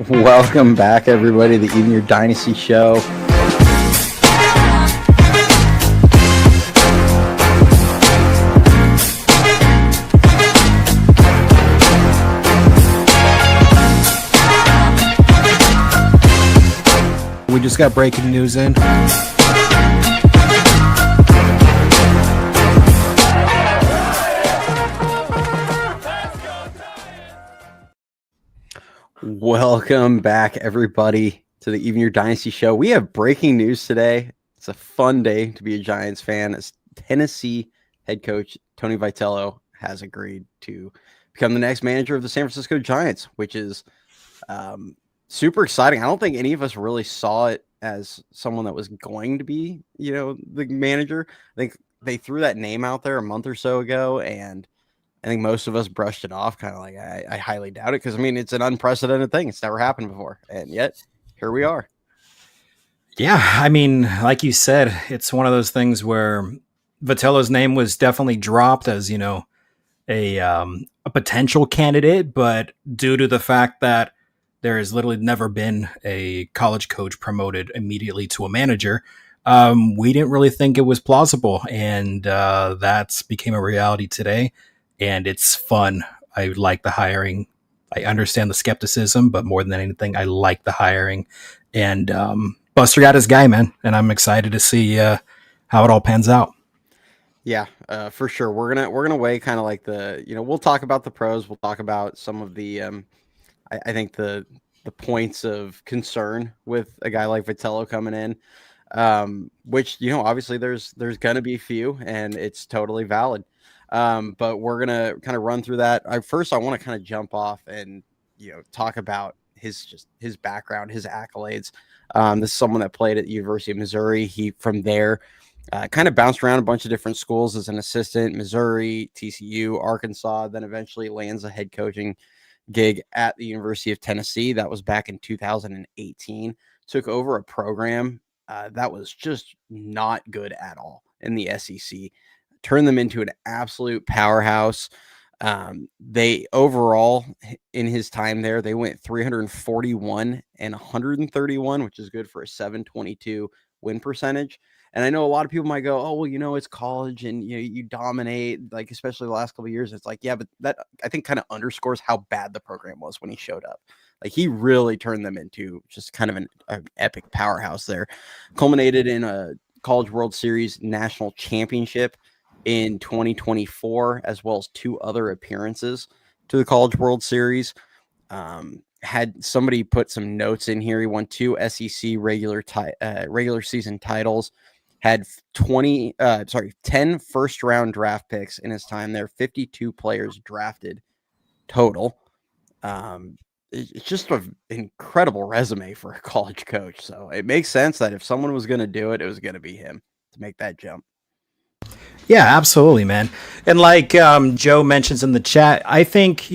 Welcome back, everybody, to the Even Your Dynasty show. We just got breaking news in. Welcome back, everybody, to the Even Your Dynasty show. We have breaking news today. It's a fun day to be a Giants fan, as Tennessee head coach Tony Vitello has agreed to become the next manager of the San Francisco Giants, which is super exciting. I don't think any of us really saw it as someone that was going to be, the manager. I think they threw that name out there a month or so ago, and I think most of us brushed it off, kind of like, I highly doubt it, because, it's an unprecedented thing. It's never happened before, and yet, here we are. Yeah, like you said, it's one of those things where Vitello's name was definitely dropped as, a potential candidate, but due to the fact that there has literally never been a college coach promoted immediately to a manager, we didn't really think it was plausible, and that's became a reality today. And it's fun. I like the hiring. I understand the skepticism, but more than anything, I like the hiring. And Buster got his guy, man. And I'm excited to see how it all pans out. Yeah, for sure. We're gonna weigh kind of like we'll talk about the pros. We'll talk about some of the I think the points of concern with a guy like Vitello coming in, which obviously there's gonna be a few, and it's totally valid. But we're going to kind of run through that. I want to kind of jump off and, talk about his background, his accolades. This is someone that played at the University of Missouri. He, from there, kind of bounced around a bunch of different schools as an assistant, Missouri, TCU, Arkansas, then eventually lands a head coaching gig at the University of Tennessee. That was back in 2018. Took over a program that was just not good at all in the SEC. Turned them into an absolute powerhouse. They overall, in his time there, they went 341 and 131, which is good for a 722 win percentage. And I know a lot of people might go, oh, well, it's college and you dominate, like especially the last couple of years. It's like, yeah, but that I think kind of underscores how bad the program was when he showed up. Like he really turned them into just kind of an epic powerhouse there. Culminated in a College World Series national championship in 2024, as well as 2 other appearances to the College World Series. Had somebody put some notes in here. He won 2 SEC regular season titles, had 10 first round draft picks in his time there, 52 players drafted total. It's just an incredible resume for a college coach. So it makes sense that if someone was going to do it, it was going to be him to make that jump. Yeah, absolutely, man. And like Joe mentions in the chat, I think,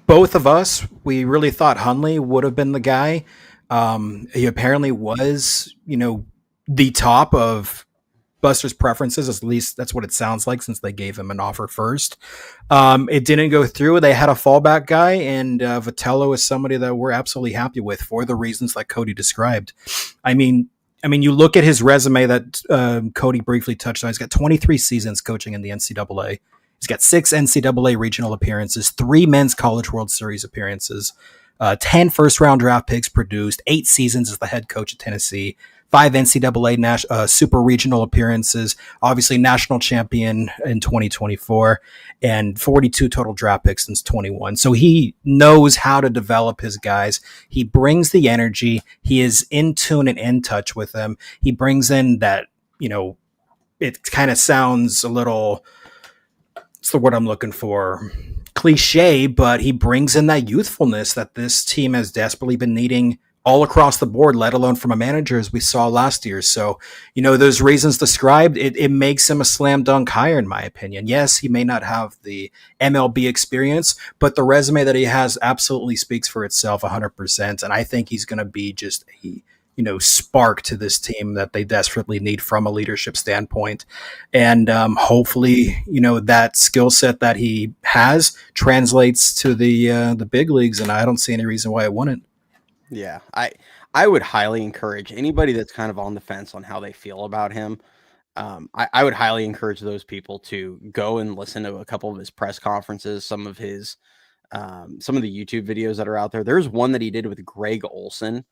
both of us, we really thought Hundley would have been the guy. He apparently was, the top of Buster's preferences. At least that's what it sounds like, since they gave him an offer first. It didn't go through. They had a fallback guy, and Vitello is somebody that we're absolutely happy with for the reasons that Cody described. You look at his resume that Cody briefly touched on. He's got 23 seasons coaching in the NCAA. He's got 6 NCAA regional appearances, 3 men's College World Series appearances, 10 first-round draft picks produced, 8 seasons as the head coach at Tennessee, 5 NCAA super regional appearances, obviously national champion in 2024, and 42 total draft picks since 21. So he knows how to develop his guys. He brings the energy. He is in tune and in touch with them. He brings in that, it kind of sounds a little, what's the word I'm looking for? Cliche, but he brings in that youthfulness that this team has desperately been needing all across the board, let alone from a manager, as we saw last year. So, those reasons described, it makes him a slam dunk hire, in my opinion. Yes, he may not have the MLB experience, but the resume that he has absolutely speaks for itself 100%. And I think he's going to be just a, spark to this team that they desperately need from a leadership standpoint. And hopefully, that skill set that he has translates to the big leagues. And I don't see any reason why it wouldn't. Yeah, I would highly encourage anybody that's kind of on the fence on how they feel about him. I would highly encourage those people to go and listen to a couple of his press conferences, some of the YouTube videos that are out there. There's one that he did with Greg Olson,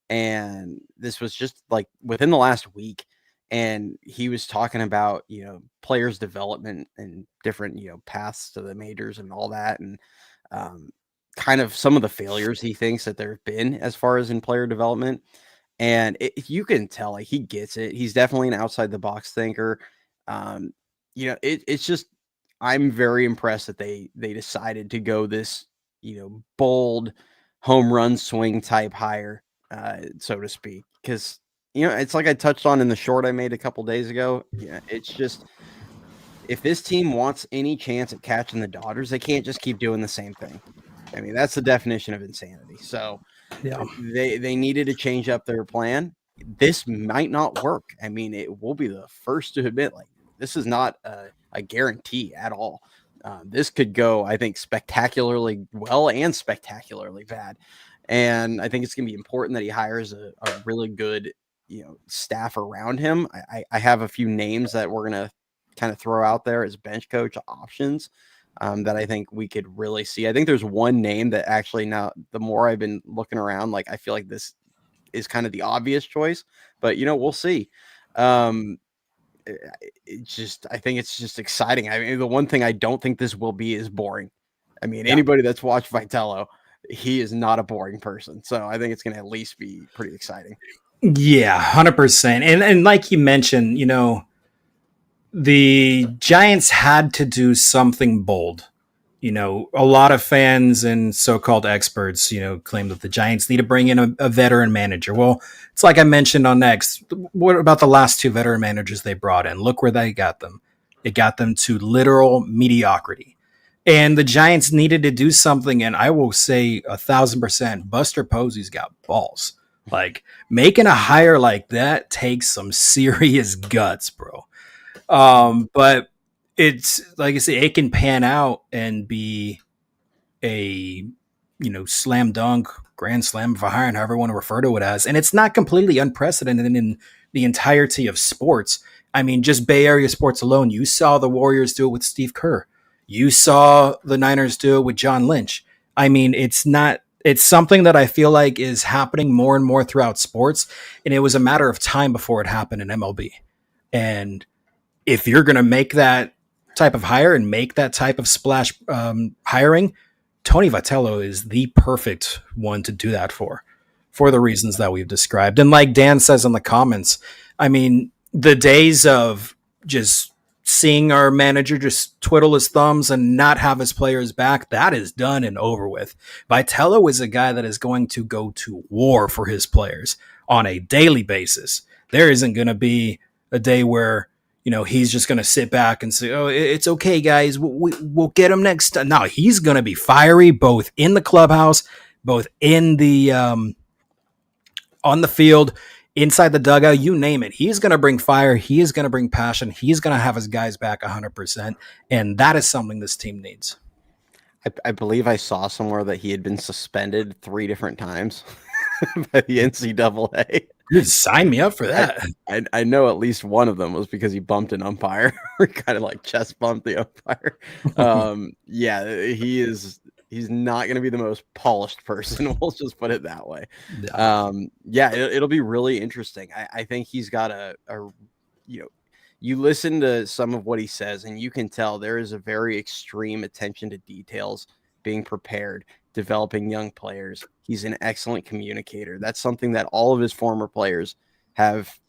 and this was just like within the last week. And he was talking about, players' development and different, paths to the majors and all that. And um, kind of some of the failures he thinks that there have been as far as in player development. And you can tell like he gets it. He's definitely an outside the box thinker. Um, it's just I'm very impressed that they decided to go this bold home run swing type hire, so to speak, because it's like I touched on in the short I made a couple days ago. Yeah, it's just if this team wants any chance at catching the Dodgers, they can't just keep doing the same thing. I mean, that's the definition of insanity. So Yeah. they needed to change up their plan. This might not work. I mean, it will be the first to admit, like, this is not a guarantee at all. This could go, I think, spectacularly well and spectacularly bad. And I think it's going to be important that he hires a really good, staff around him. I have a few names that we're going to kind of throw out there as bench coach options that I think we could really see. I think there's one name that actually now, the more I've been looking around, like I feel like this is kind of the obvious choice, but we'll see. Um, I think it's just exciting. I mean, the one thing I don't think this will be is boring. I mean, anybody that's watched Vitello, he is not a boring person. So I think it's going to at least be pretty exciting. Yeah, 100%. And like you mentioned, the Giants had to do something bold. A lot of fans and so-called experts, claim that the Giants need to bring in a veteran manager. Well, it's like I mentioned on X. What about the last two veteran managers they brought in? Look where they got them. It got them to literal mediocrity. And the Giants needed to do something, and I will say 1,000%, Buster Posey's got balls. Like, making a hire like that takes some serious guts, bro. But it's like I say, it can pan out and be a slam dunk, grand slam of a hire, and however you want to refer to it as. And it's not completely unprecedented in the entirety of sports. I mean, just Bay Area sports alone, you saw the Warriors do it with Steve Kerr. You saw the Niners do it with John Lynch. I mean, it's something that I feel like is happening more and more throughout sports. And it was a matter of time before it happened in MLB. And if you're going to make that type of hire and make that type of splash hiring, Tony Vitello is the perfect one to do that for the reasons that we've described. And like Dan says in the comments, I mean, the days of just seeing our manager just twiddle his thumbs and not have his players back, that is done and over with. Vitello is a guy that is going to go to war for his players on a daily basis. There isn't going to be a day where he's just going to sit back and say, "Oh, it's okay, guys. We'll get him next time." No, he's going to be fiery, both in the clubhouse, both in the on the field, inside the dugout, you name it. He's going to bring fire. He is going to bring passion. He's going to have his guys back 100%, and that is something this team needs. I believe I saw somewhere that he had been suspended 3 different times by the NCAA. Dude, sign me up for that. I know at least one of them was because he bumped an umpire, or kind of like chest bumped the umpire. Yeah, he's not going to be the most polished person. We'll just put it that way. Yeah, it'll be really interesting. I think he's got you listen to some of what he says and you can tell there is a very extreme attention to details, being prepared, developing young players. He's an excellent communicator. That's something that all of his former players have,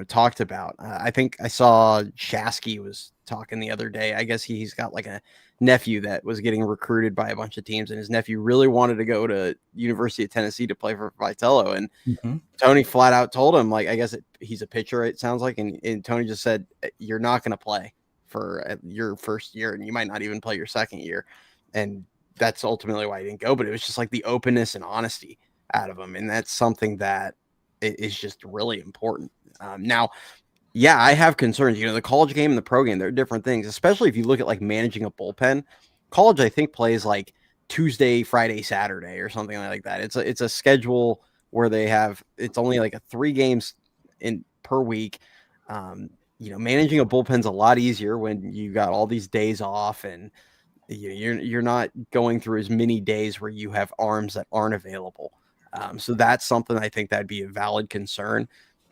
talked about. I think I saw Shasky was talking the other day. I guess he's got like a nephew that was getting recruited by a bunch of teams, and his nephew really wanted to go to University of Tennessee to play for Vitello. And Tony flat out told him, like, I guess he's a pitcher, it sounds like. And Tony just said, "You're not going to play for your first year, and you might not even play your second year." And that's ultimately why he didn't go. But it was just like the openness and honesty out of him. And that's something that is just really important. Now, yeah, I have concerns. The college game and the pro game, they're different things, especially if you look at like managing a bullpen. College, I think, plays like Tuesday, Friday, Saturday or something like that. It's a schedule where it's only like a 3 games in per week. Managing a bullpen's a lot easier when you got all these days off, and you're not going through as many days where you have arms that aren't available. So that's something I think that'd be a valid concern.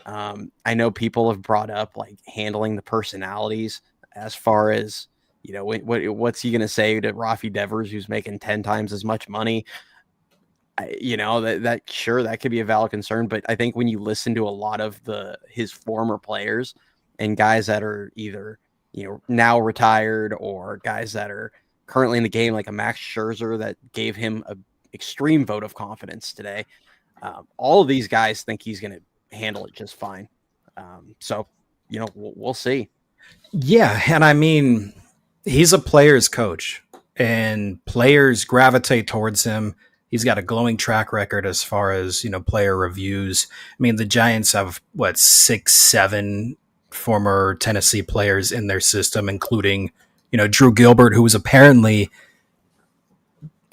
I know people have brought up like handling the personalities as far as, what's he going to say to Rafi Devers, who's making 10 times as much money? That could be a valid concern. But I think when you listen to a lot of his former players and guys that are either, now retired, or guys that are currently in the game, like a Max Scherzer that gave him an extreme vote of confidence today. All of these guys think he's going to handle it just fine. So, we'll see. Yeah. And I mean, he's a player's coach, and players gravitate towards him. He's got a glowing track record as far as, player reviews. I mean, the Giants have 6, 7 former Tennessee players in their system, including, Drew Gilbert, who was apparently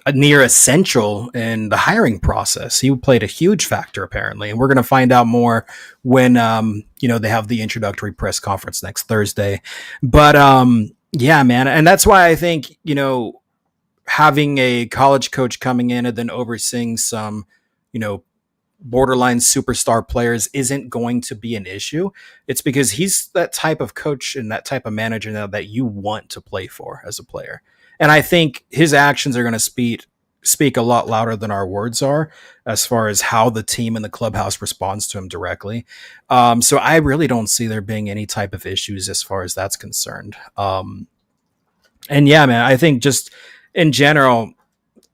a near essential in the hiring process. He played a huge factor apparently, and we're going to find out more when they have the introductory press conference next Thursday. But yeah, man, and that's why I think having a college coach coming in and then overseeing some borderline superstar players isn't going to be an issue. It's because he's that type of coach and that type of manager now that you want to play for as a player. And I think his actions are going to speak a lot louder than our words are as far as how the team and the clubhouse responds to him directly. So I really don't see there being any type of issues as far as that's concerned. And yeah, man, I think just in general,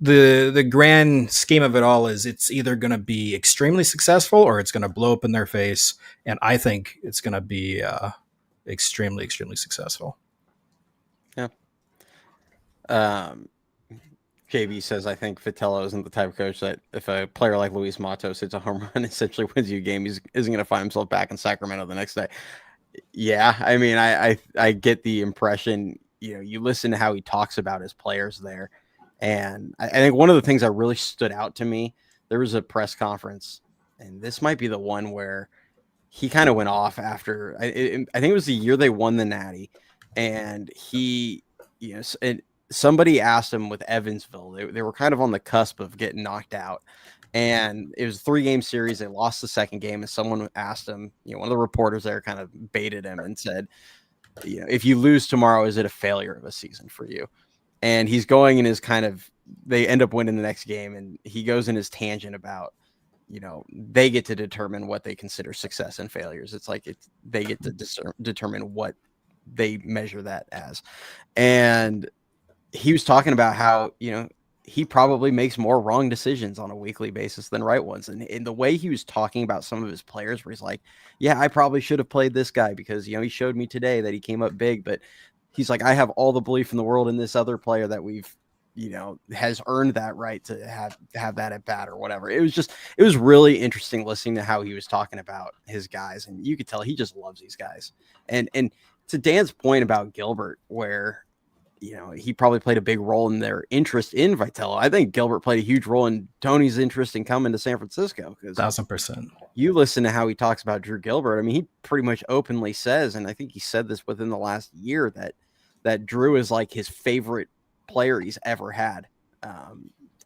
the grand scheme of it all is it's either going to be extremely successful or it's going to blow up in their face. And I think it's going to be extremely, extremely successful. Yeah. JB says, I think Vitello isn't the type of coach that if a player like Luis Matos hits a home run, essentially wins you a game, he isn't going to find himself back in Sacramento the next day. Yeah, I mean, I get the impression, you listen to how he talks about his players there. And I think one of the things that really stood out to me, there was a press conference, and this might be the one where he kind of went off after, I think it was the year they won the Natty, and he, and somebody asked him with Evansville, they were kind of on the cusp of getting knocked out, and it was a 3-game series. They lost the second game, and someone asked him, one of the reporters there kind of baited him and said, if you lose tomorrow, is it a failure of a season for you? And he's going in his they end up winning the next game, and he goes in his tangent about, they get to determine what they consider success and failures. It's like they get to determine what they measure that as. And he was talking about how, he probably makes more wrong decisions on a weekly basis than right ones. And in the way he was talking about some of his players, where he's like, yeah, I probably should have played this guy because, he showed me today that he came up big, but he's like, I have all the belief in the world in this other player that we've, has earned that right to have that at bat or whatever. It was really interesting listening to how he was talking about his guys. And you could tell he just loves these guys. And to Dan's point about Gilbert, where, he probably played a big role in their interest in Vitello. I think Gilbert played a huge role in Tony's interest in coming to San Francisco. 1,000%. You listen to how he talks about Drew Gilbert. I mean, he pretty much openly says, and I think he said this within the last year, that Drew is like his favorite player he's ever had.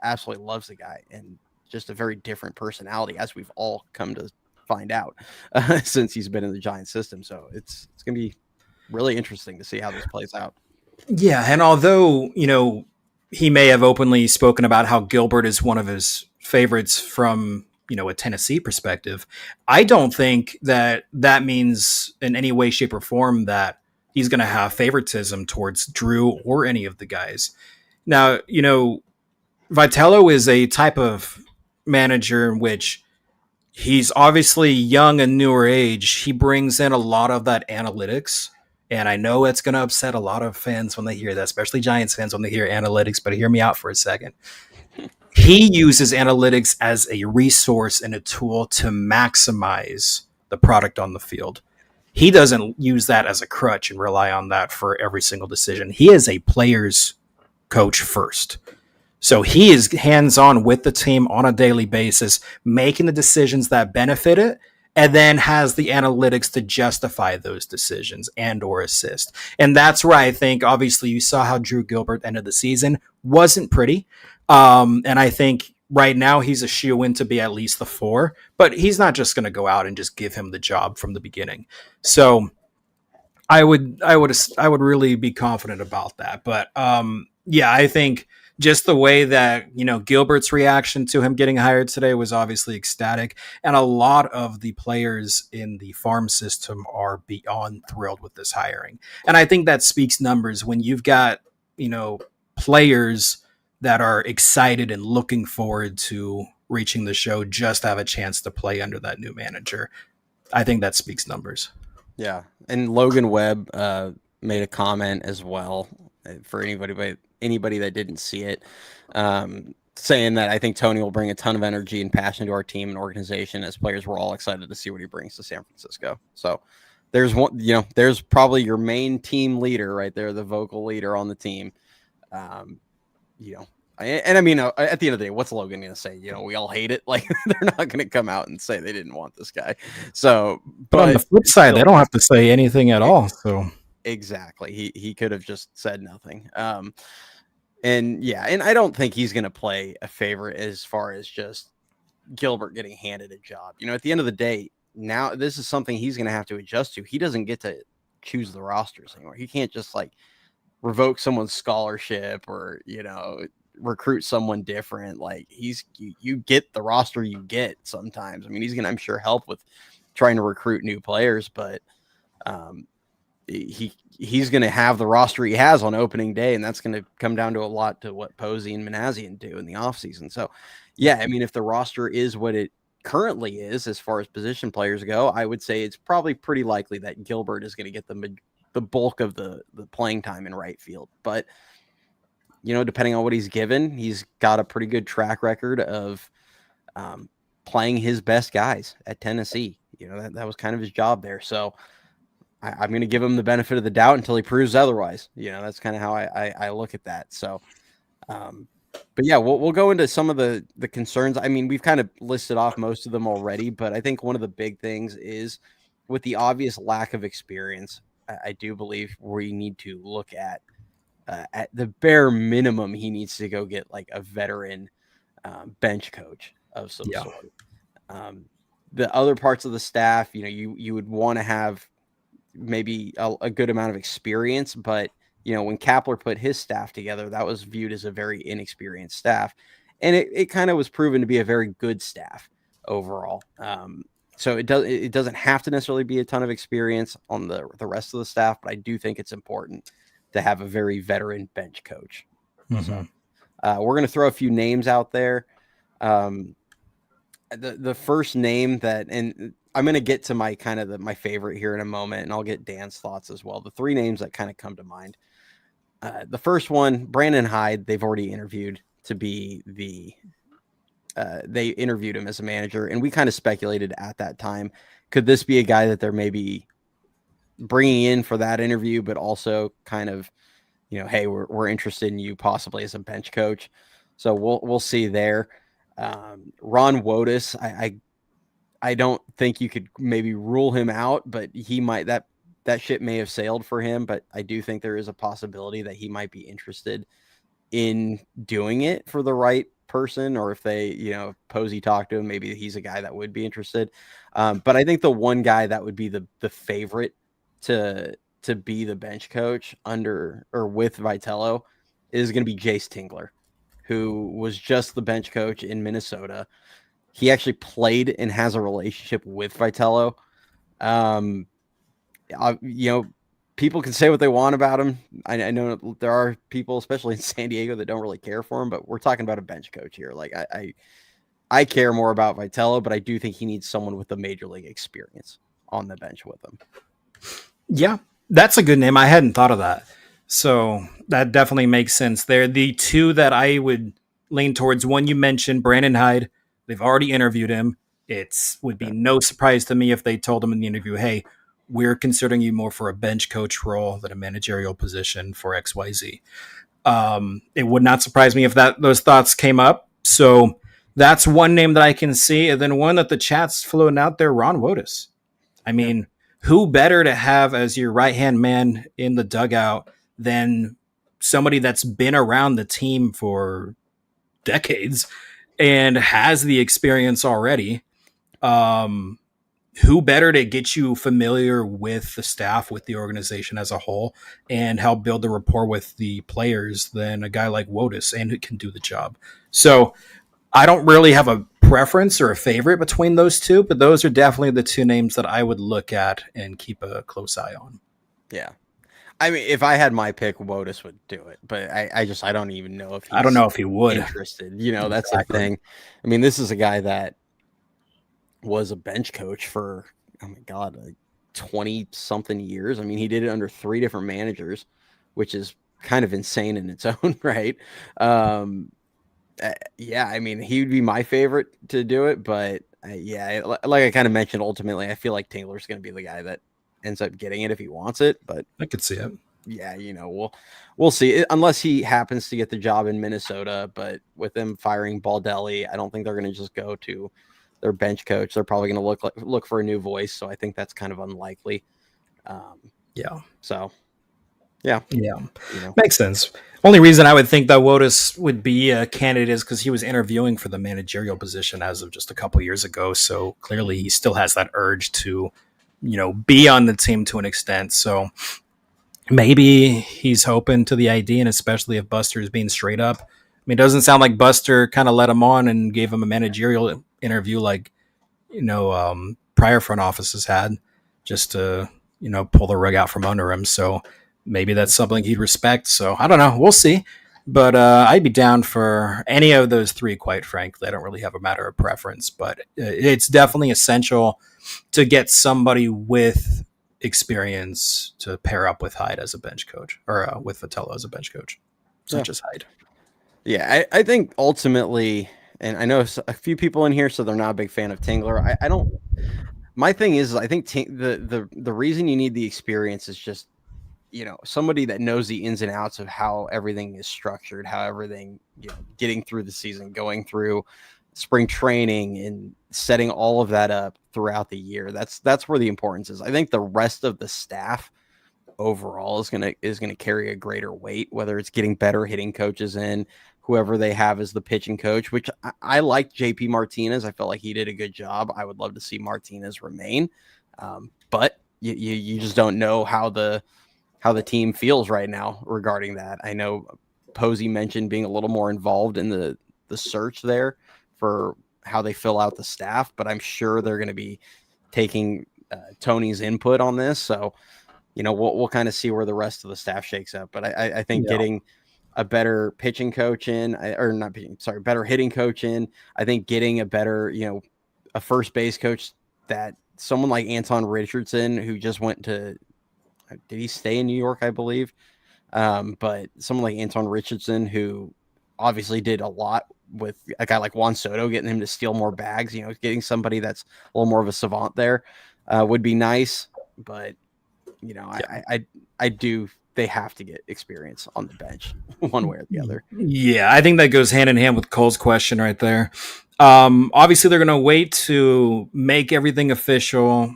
Absolutely loves the guy, and just a very different personality, as we've all come to find out since he's been in the Giants system. So it's going to be really interesting to see how this plays out. Yeah, and although, he may have openly spoken about how Gilbert is one of his favorites from, a Tennessee perspective, I don't think that means in any way, shape, or form that he's going to have favoritism towards Drew or any of the guys. Now, Vitello is a type of manager in which he's obviously young and newer age. He brings in a lot of that analytics. And I know it's going to upset a lot of fans when they hear that, especially Giants fans when they hear analytics, but hear me out for a second. He uses analytics as a resource and a tool to maximize the product on the field. He doesn't use that as a crutch and rely on that for every single decision. He is a player's coach first. So he is hands on with the team on a daily basis, making the decisions that benefit it, and then has the analytics to justify those decisions and or assist. And that's where I think, obviously, you saw how Drew Gilbert ended the season. Wasn't pretty. And I think right now he's a shoe-in to be at least the 4, but he's not just going to go out and just give him the job from the beginning. So I would really be confident about that. But yeah, I think just the way that Gilbert's reaction to him getting hired today was obviously ecstatic, and a lot of the players in the farm system are beyond thrilled with this hiring. And I think that speaks numbers when you've got players that are excited and looking forward to reaching the show just to have a chance to play under that new manager. I think that speaks numbers. Yeah, and Logan Webb made a comment as well for anybody that didn't see it, saying that I think Tony will bring a ton of energy and passion to our team and organization. As players, we're all excited to see what he brings to San Francisco. So there's one, there's probably your main team leader right there, the vocal leader on the team. And I mean, at the end of the day, what's Logan going to say? We all hate it. Like, they're not going to come out and say they didn't want this guy. So, but on the flip side, they don't have to say anything at all. So exactly, he could have just said nothing. And I don't think he's going to play a favorite as far as just Gilbert getting handed a job. At the end of the day, now this is something he's going to have to adjust to. He doesn't get to choose the rosters anymore. He can't just like revoke someone's scholarship or recruit someone different. Like you get the roster you get sometimes. I mean, he's gonna, I'm sure, help with trying to recruit new players, but he's gonna have the roster he has on opening day, and that's gonna come down to a lot to what Posey and Manassian do in the offseason. So yeah, I mean, if the roster is what it currently is as far as position players go, I would say it's probably pretty likely that Gilbert is going to get the bulk of the playing time in right field. But depending on what he's given, he's got a pretty good track record of playing his best guys at Tennessee. That was kind of his job there. So I'm going to give him the benefit of the doubt until he proves otherwise. That's kind of how I look at that. So, but yeah, we'll go into some of the concerns. I mean, we've kind of listed off most of them already, but I think one of the big things is with the obvious lack of experience, I do believe we need to look at the bare minimum, he needs to go get like a veteran bench coach of some sort. The other parts of the staff, you would want to have maybe a good amount of experience, but when Kapler put his staff together, that was viewed as a very inexperienced staff, and it kind of was proven to be a very good staff overall. So it doesn't have to necessarily be a ton of experience on the rest of the staff, but I do think it's important to have a very veteran bench coach. Mm-hmm. So we're going to throw a few names out there. The first name that, and I'm going to get to my kind of my favorite here in a moment, and I'll get Dan's thoughts as well. The three names that kind of come to mind. The first one, Brandon Hyde, they've already interviewed to be they interviewed him as a manager, and we kind of speculated at that time, could this be a guy that they're maybe bringing in for that interview, but also kind of, hey, we're interested in you possibly as a bench coach. So we'll see there. Ron Wotus, I don't think you could maybe rule him out, but he might, that ship may have sailed for him, but I do think there is a possibility that he might be interested in doing it for the right person, or if they, Posey talked to him, maybe he's a guy that would be interested. But I think the one guy that would be the favorite to be the bench coach under or with Vitello is going to be Jace Tingler, who was just the bench coach in Minnesota. He actually played and has a relationship with Vitello. People can say what they want about him. I know there are people, especially in San Diego, that don't really care for him, but we're talking about a bench coach here. Like I care more about Vitello, but I do think he needs someone with a major league experience on the bench with him. Yeah, that's a good name. I hadn't thought of that. So that definitely makes sense there. The two that I would lean towards, one you mentioned, Brandon Hyde. They've already interviewed him. It would be no surprise to me if they told him in the interview, hey, we're considering you more for a bench coach role than a managerial position for XYZ. It would not surprise me if those thoughts came up. So that's one name that I can see. And then one that the chat's floating out there, Ron Wotus. I mean, who better to have as your right-hand man in the dugout than somebody that's been around the team for decades and has the experience already? Who better to get you familiar with the staff, with the organization as a whole, and help build the rapport with the players than a guy like Wotus, and who can do the job? So I don't really have a preference or a favorite between those two, but those are definitely the two names that I would look at and keep a close eye on. Yeah. I mean, if I had my pick, Wotus would do it, but I don't even know if I don't know if he would. Interested. That's the thing. I mean, this is a guy that was a bench coach for, oh my God, like 20 something years. I mean, he did it under 3 different managers, which is kind of insane in its own right. Yeah, I mean, he would be my favorite to do it, but yeah, like I kind of mentioned, ultimately, I feel like Taylor's going to be the guy that ends up getting it if he wants it. But I could see it. Yeah, we'll see. Unless he happens to get the job in Minnesota, but with them firing Baldelli, I don't think they're going to just go to their bench coach. They're probably going to look for a new voice. So I think that's kind of unlikely. Yeah. So, yeah. Makes sense. Only reason I would think that Wotus would be a candidate is because he was interviewing for the managerial position as of just a couple years ago. So clearly he still has that urge to, be on the team to an extent. So maybe he's hoping to the idea, and especially if Buster is being straight up. I mean, it doesn't sound like Buster kind of let him on and gave him a managerial interview like, prior front offices had, just to, pull the rug out from under him. So maybe that's something he'd respect. So I don't know. We'll see. But I'd be down for any of those 3, quite frankly. I don't really have a matter of preference, but it's definitely essential to get somebody with experience to pair up with Hyde as a bench coach, or with Vitello as a bench coach, such as Hyde. Yeah, I think ultimately, and I know a few people in here, so they're not a big fan of Tingler. I don't. My thing is, I think the reason you need the experience is just, somebody that knows the ins and outs of how everything is structured, how everything, getting through the season, going through spring training, and setting all of that up throughout the year. That's where the importance is. I think the rest of the staff overall is gonna carry a greater weight, whether it's getting better hitting coaches in, whoever they have as the pitching coach, which I like JP Martinez. I felt like he did a good job. I would love to see Martinez remain. But you just don't know how the team feels right now regarding that. I know Posey mentioned being a little more involved in the search there for how they fill out the staff, but I'm sure they're going to be taking Tony's input on this. So, we'll kind of see where the rest of the staff shakes up. But I think getting a better pitching coach in, better hitting coach in, I think getting a better, a first base coach, that someone like Anton Richardson, who just went to, did he stay in New York, I believe? But someone like Anton Richardson, who obviously did a lot with a guy like Juan Soto, getting him to steal more bags, getting somebody that's a little more of a savant there would be nice. But, I do, they have to get experience on the bench one way or the other. Yeah, I think that goes hand in hand with Cole's question right there. Obviously, they're going to wait to make everything official.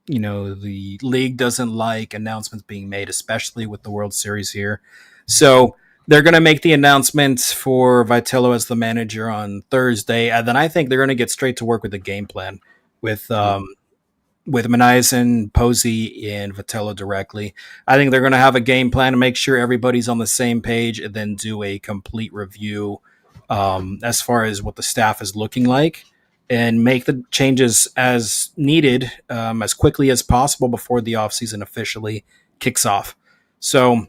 The league doesn't like announcements being made, especially with the World Series here. So they're going to make the announcements for Vitello as the manager on Thursday. And then I think they're going to get straight to work with the game plan with Meneisen, Posey, and Vitello directly. I think they're going to have a game plan to make sure everybody's on the same page, and then do a complete review as far as what the staff is looking like, and make the changes as needed as quickly as possible before the offseason officially kicks off. So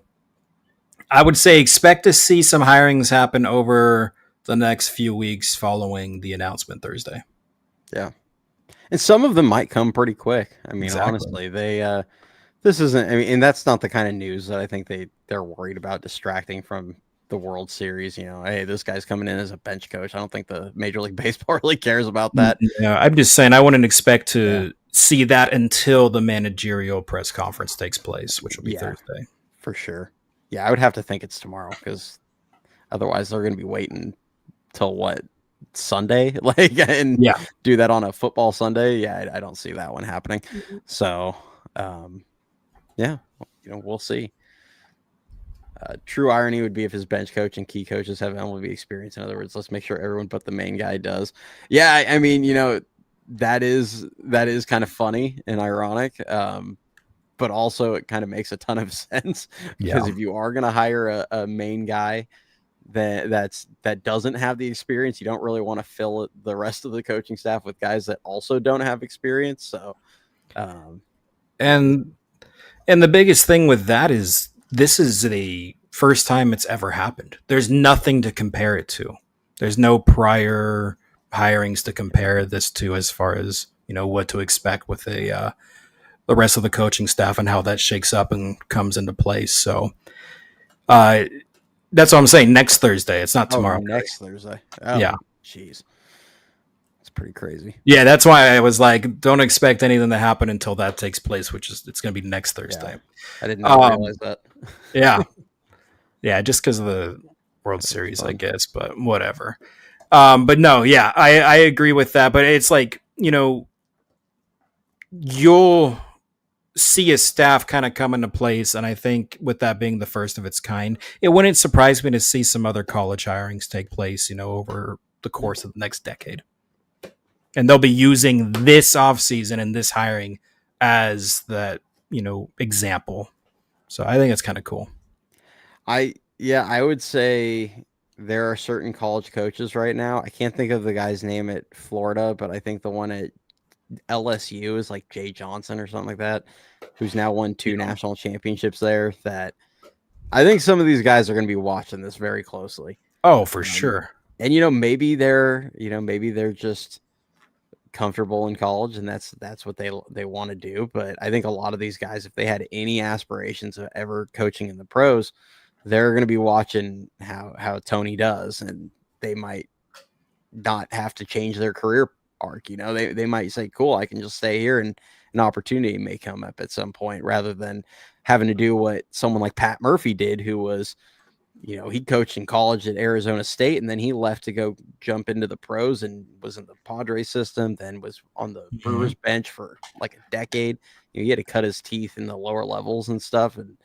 I would say expect to see some hirings happen over the next few weeks following the announcement Thursday. Yeah. And some of them might come pretty quick. I mean, Exactly. Honestly, this isn't, and that's not the kind of news that I think they're worried about distracting from the World Series. Hey, this guy's coming in as a bench coach. I don't think the Major League Baseball really cares about that. Yeah, I'm just saying I wouldn't expect to see that until the managerial press conference takes place, which will be Thursday. For sure. Yeah, I would have to think it's tomorrow, because Otherwise, they're going to be waiting till what, Sunday, like, and Yeah. do that on a football Sunday. Yeah, I don't see that one happening. So, yeah, we'll see. True irony would be if his bench coach and key coaches have MLB experience. In other words, let's make sure everyone but the main guy does. Yeah, I mean, that is kind of funny and ironic. But also it kind of makes a ton of sense Yeah. because if you are going to hire a main guy that doesn't have the experience, you don't really want to fill the rest of the coaching staff with guys that also don't have experience. So, And the biggest thing with that is this is the first time it's ever happened. There's nothing to compare it to. There's no prior hirings to compare this to as far as, what to expect with the rest of the coaching staff and how that shakes up and comes into place. So uh, that's what I'm saying. Next Thursday. It's not tomorrow. next Thursday. Oh, Yeah. jeez. It's pretty crazy. Yeah, that's why I was like, don't expect anything to happen until that takes place, which is it's going to be next Thursday. Yeah, I did not realize that. Yeah. Yeah, just because of the World Series, I guess, but whatever. But no, yeah, I agree with that. But it's like, you'll see a staff kind of come into place. And I think with that being the first of its kind, it wouldn't surprise me to see some other college hirings take place, over the course of the next decade. And they'll be using this offseason and this hiring as that, example. So I think it's kind of cool. I would say there are certain college coaches right now. I can't think of the guy's name at Florida, but I think the one at LSU is like Jay Johnson or something like that, who's now won 2 national championships there. That I think some of these guys are going to be watching this very closely. Oh, for sure. And maybe they're just comfortable in college and that's what they want to do. But I think a lot of these guys, if they had any aspirations of ever coaching in the pros, they're going to be watching how Tony does, and they might not have to change their career arc. They might say, cool, I can just stay here and an opportunity may come up at some point, rather than having to do what someone like Pat Murphy did, who was, he coached in college at Arizona State, and then he left to go jump into the pros and was in the Padres system, then was on the Brewers bench for like a decade. He had to cut his teeth in the lower levels and stuff. And,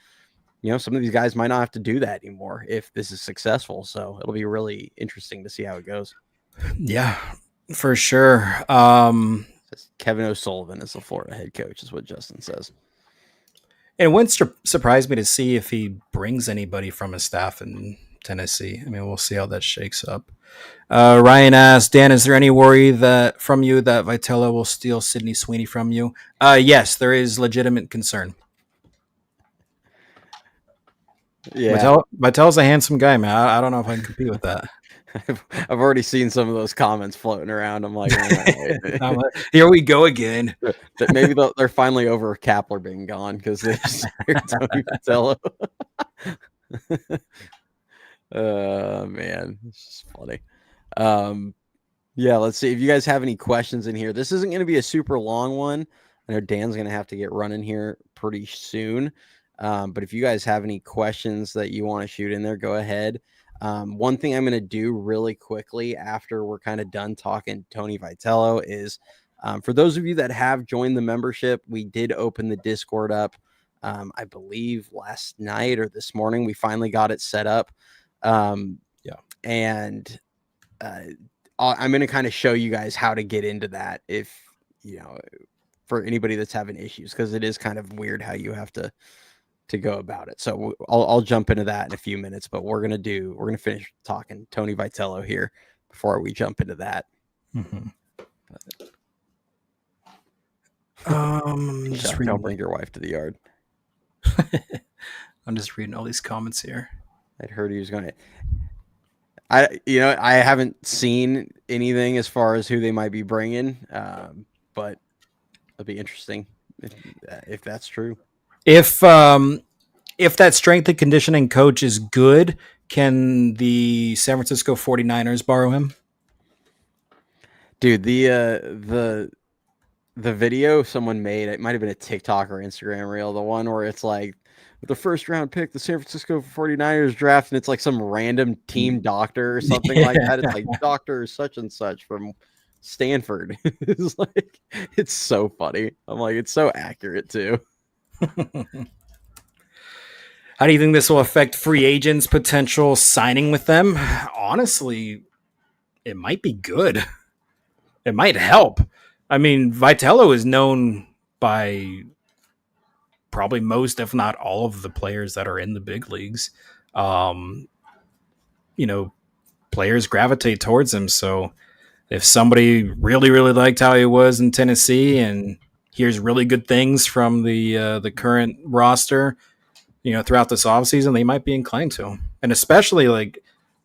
some of these guys might not have to do that anymore if this is successful. So it'll be really interesting to see how it goes. Yeah, for sure. Kevin O'Sullivan is the Florida head coach, is what Justin says. And it wouldn't surprise me to see if he brings anybody from his staff in Tennessee. I mean, we'll see how that shakes up. Ryan asked, Dan, is there any worry from you that Vitello will steal Sidney Sweeney from you? Yes, there is legitimate concern. Yeah, Vitello's a handsome guy, man. I don't know if I can compete with that. I've already seen some of those comments floating around. I'm like, here we go again. Maybe they're finally over Kapler being gone because they just hired Tony Vitello. Man, it's just funny. Yeah, let's see if you guys have any questions in here. This isn't going to be a super long one. I know Dan's going to have to get running here pretty soon. But if you guys have any questions that you want to shoot in there, go ahead. One thing I'm going to do really quickly after we're kind of done talking Tony Vitello is, for those of you that have joined the membership, we did open the Discord up, I believe last night or this morning. We finally got it set up. And I'm going to kind of show you guys how to get into that if, for anybody that's having issues, because it is kind of weird how you have to go about it. So I'll jump into that in a few minutes, but we're going to finish talking Tony Vitello here before we jump into that. Don't bring your wife to the yard. I'm just reading all these comments here. I'd heard he was going to, I haven't seen anything as far as who they might be bringing. But it'll be interesting if that's true. If that strength and conditioning coach is good, can the San Francisco 49ers borrow him? Dude, the video someone made, it might have been a TikTok or Instagram reel, the one where it's like with the first round pick, the San Francisco 49ers draft, and it's like some random team doctor or something like that. It's like Dr. such and such from Stanford. It's like, it's so funny. I'm like, it's so accurate too. How do you think this will affect free agents' potential signing with them? Honestly, it might be good. It might help. I mean, Vitello is known by probably most, if not all, of the players that are in the big leagues. Um, you know, players gravitate towards him. So if somebody really, really liked how he was in Tennessee and hears really good things from the current roster, throughout this offseason, they might be inclined to. And especially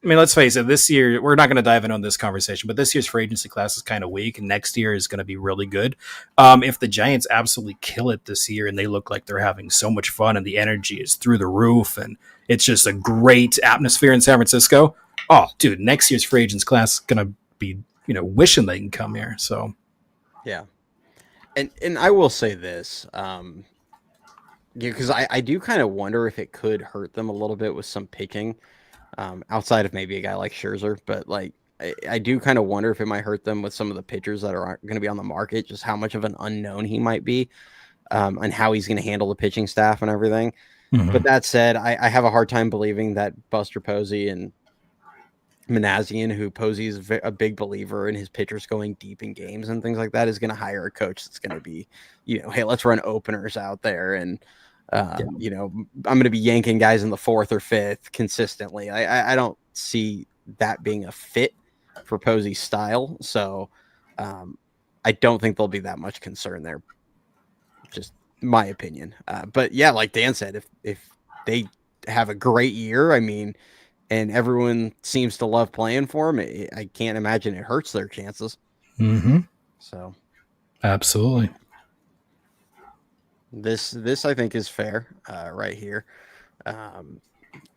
let's face it, this year, we're not going to dive in on this conversation, but this year's free agency class is kind of weak, and next year is going to be really good. If the Giants absolutely kill it this year and they look like they're having so much fun and the energy is through the roof and it's just a great atmosphere in San Francisco, oh, dude, next year's free agents class is going to be, wishing they can come here. So, yeah. And I will say this, because I do kind of wonder if it could hurt them a little bit with some picking, outside of maybe a guy like Scherzer. But like, I do kind of wonder if it might hurt them with some of the pitchers that are going to be on the market, just how much of an unknown he might be, and how he's going to handle the pitching staff and everything. mm-hmm. But that said, I have a hard time believing that Buster Posey and Manassian, who Posey is a big believer in his pitchers going deep in games and things like that, is going to hire a coach that's going to be, hey, let's run openers out there. And, I'm going to be yanking guys in the fourth or fifth consistently. I don't see that being a fit for Posey's style. So I don't think there'll be that much concern there. Just my opinion. But yeah, like Dan said, if they have a great year, I mean, and everyone seems to love playing for him, I can't imagine it hurts their chances. Mm-hmm. So, absolutely. This I think is fair right here.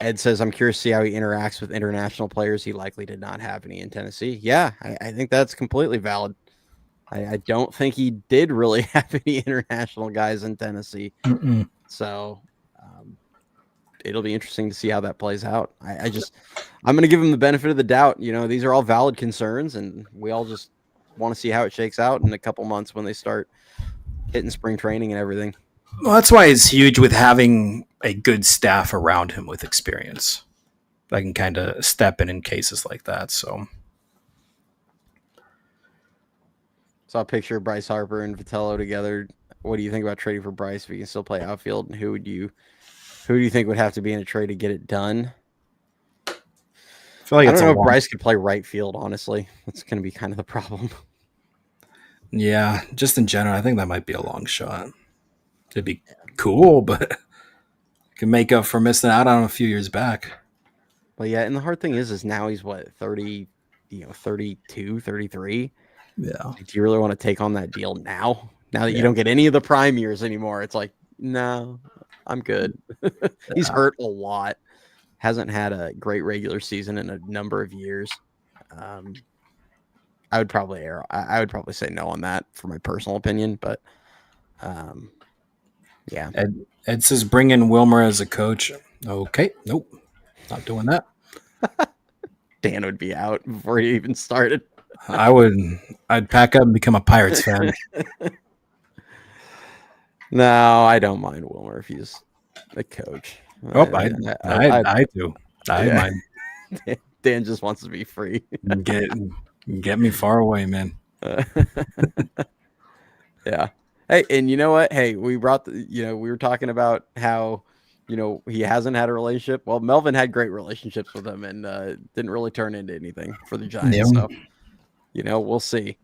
Ed says, I'm curious to see how he interacts with international players he likely did not have any in Tennessee. Yeah, I think that's completely valid. I don't think he did really have any international guys in Tennessee. Mm-mm. So it'll be interesting to see how that plays out. I'm going to give him the benefit of the doubt. These are all valid concerns, and we all just want to see how it shakes out in a couple months when they start hitting spring training and everything. Well, that's why it's huge with having a good staff around him with experience that can kind of step in cases like that. So saw a picture of Bryce Harper and Vitello together. What do you think about trading for Bryce if he can still play outfield? And who do you think would have to be in a trade to get it done? I feel like I don't know if Bryce could play right field, honestly. That's going to be kind of the problem. Yeah, just in general, I think that might be a long shot. It'd be cool, but can make up for missing out on him a few years back. Well, yeah, and the hard thing is now he's what, 30, 32, 33? Yeah. Do you really want to take on that deal now that you don't get any of the prime years anymore? It's like, no, I'm good. He's hurt a lot. Hasn't had a great regular season in a number of years. I would probably say no on that for my personal opinion, but yeah. Ed says bring in Wilmer as a coach. Okay, nope, not doing that. Dan would be out before he even started. I'd pack up and become a Pirates fan. No, I don't mind Wilmer if he's a coach. Oh, I do. I mind. Dan just wants to be free. Get me far away, man. Yeah. Hey, and you know what? Hey, we were talking about how, he hasn't had a relationship. Well, Melvin had great relationships with him and didn't really turn into anything for the Giants. Yeah. So, we'll see.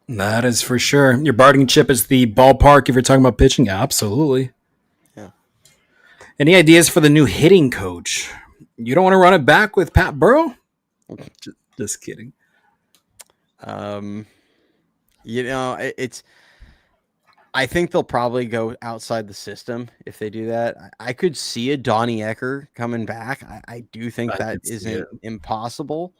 That is for sure. Your bargaining chip is the ballpark if you're talking about pitching. Absolutely. Yeah. Any ideas for the new hitting coach? You don't want to run it back with Pat Burrow? Just kidding. I think they'll probably go outside the system if they do that. I could see a Donnie Ecker coming back. I do think that isn't impossible.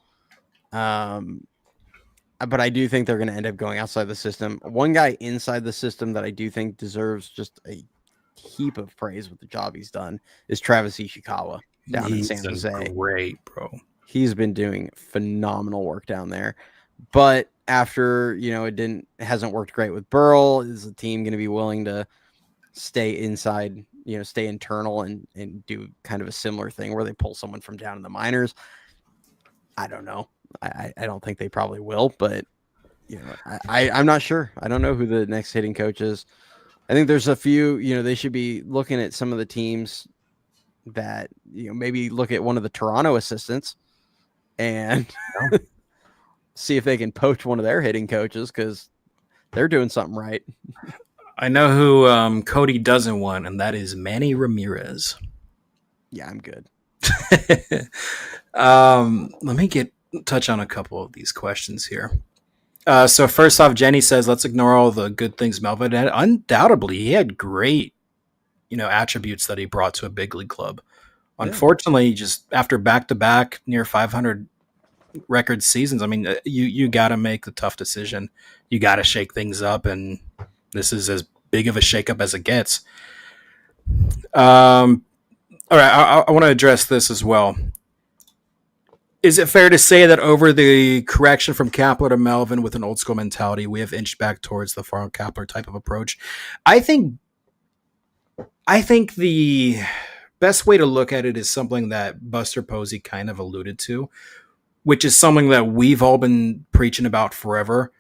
But I do think they're going to end up going outside the system. One guy inside the system that I do think deserves just a heap of praise with the job he's done is Travis Ishikawa down in He's San been Jose. great, bro. He's been doing phenomenal work down there. But after, it hasn't worked great with Burrell, is the team going to be willing to stay inside, stay internal and do kind of a similar thing where they pull someone from down in the minors? I don't know. I don't think they probably will, but I'm not sure. I don't know who the next hitting coach is. I think there's a few, they should be looking at some of the teams that, maybe look at one of the Toronto assistants and see if they can poach one of their hitting coaches, because they're doing something right. I know who Cody doesn't want, and that is Manny Ramirez. Yeah, I'm good. Let me touch on a couple of these questions here. So first off, Jenny says, let's ignore all the good things Melvin had. Undoubtedly, he had great, attributes that he brought to a big league club. Yeah. Unfortunately, just after back-to-back near 500 record seasons, I mean, you got to make the tough decision. You got to shake things up, and this is as big of a shakeup as it gets. All right, I want to address this as well. Is it fair to say that over the correction from Kapler to Melvin with an old school mentality, we have inched back towards the Farhan Kapler type of approach? I think the best way to look at it is something that Buster Posey kind of alluded to, which is something that we've all been preaching about forever.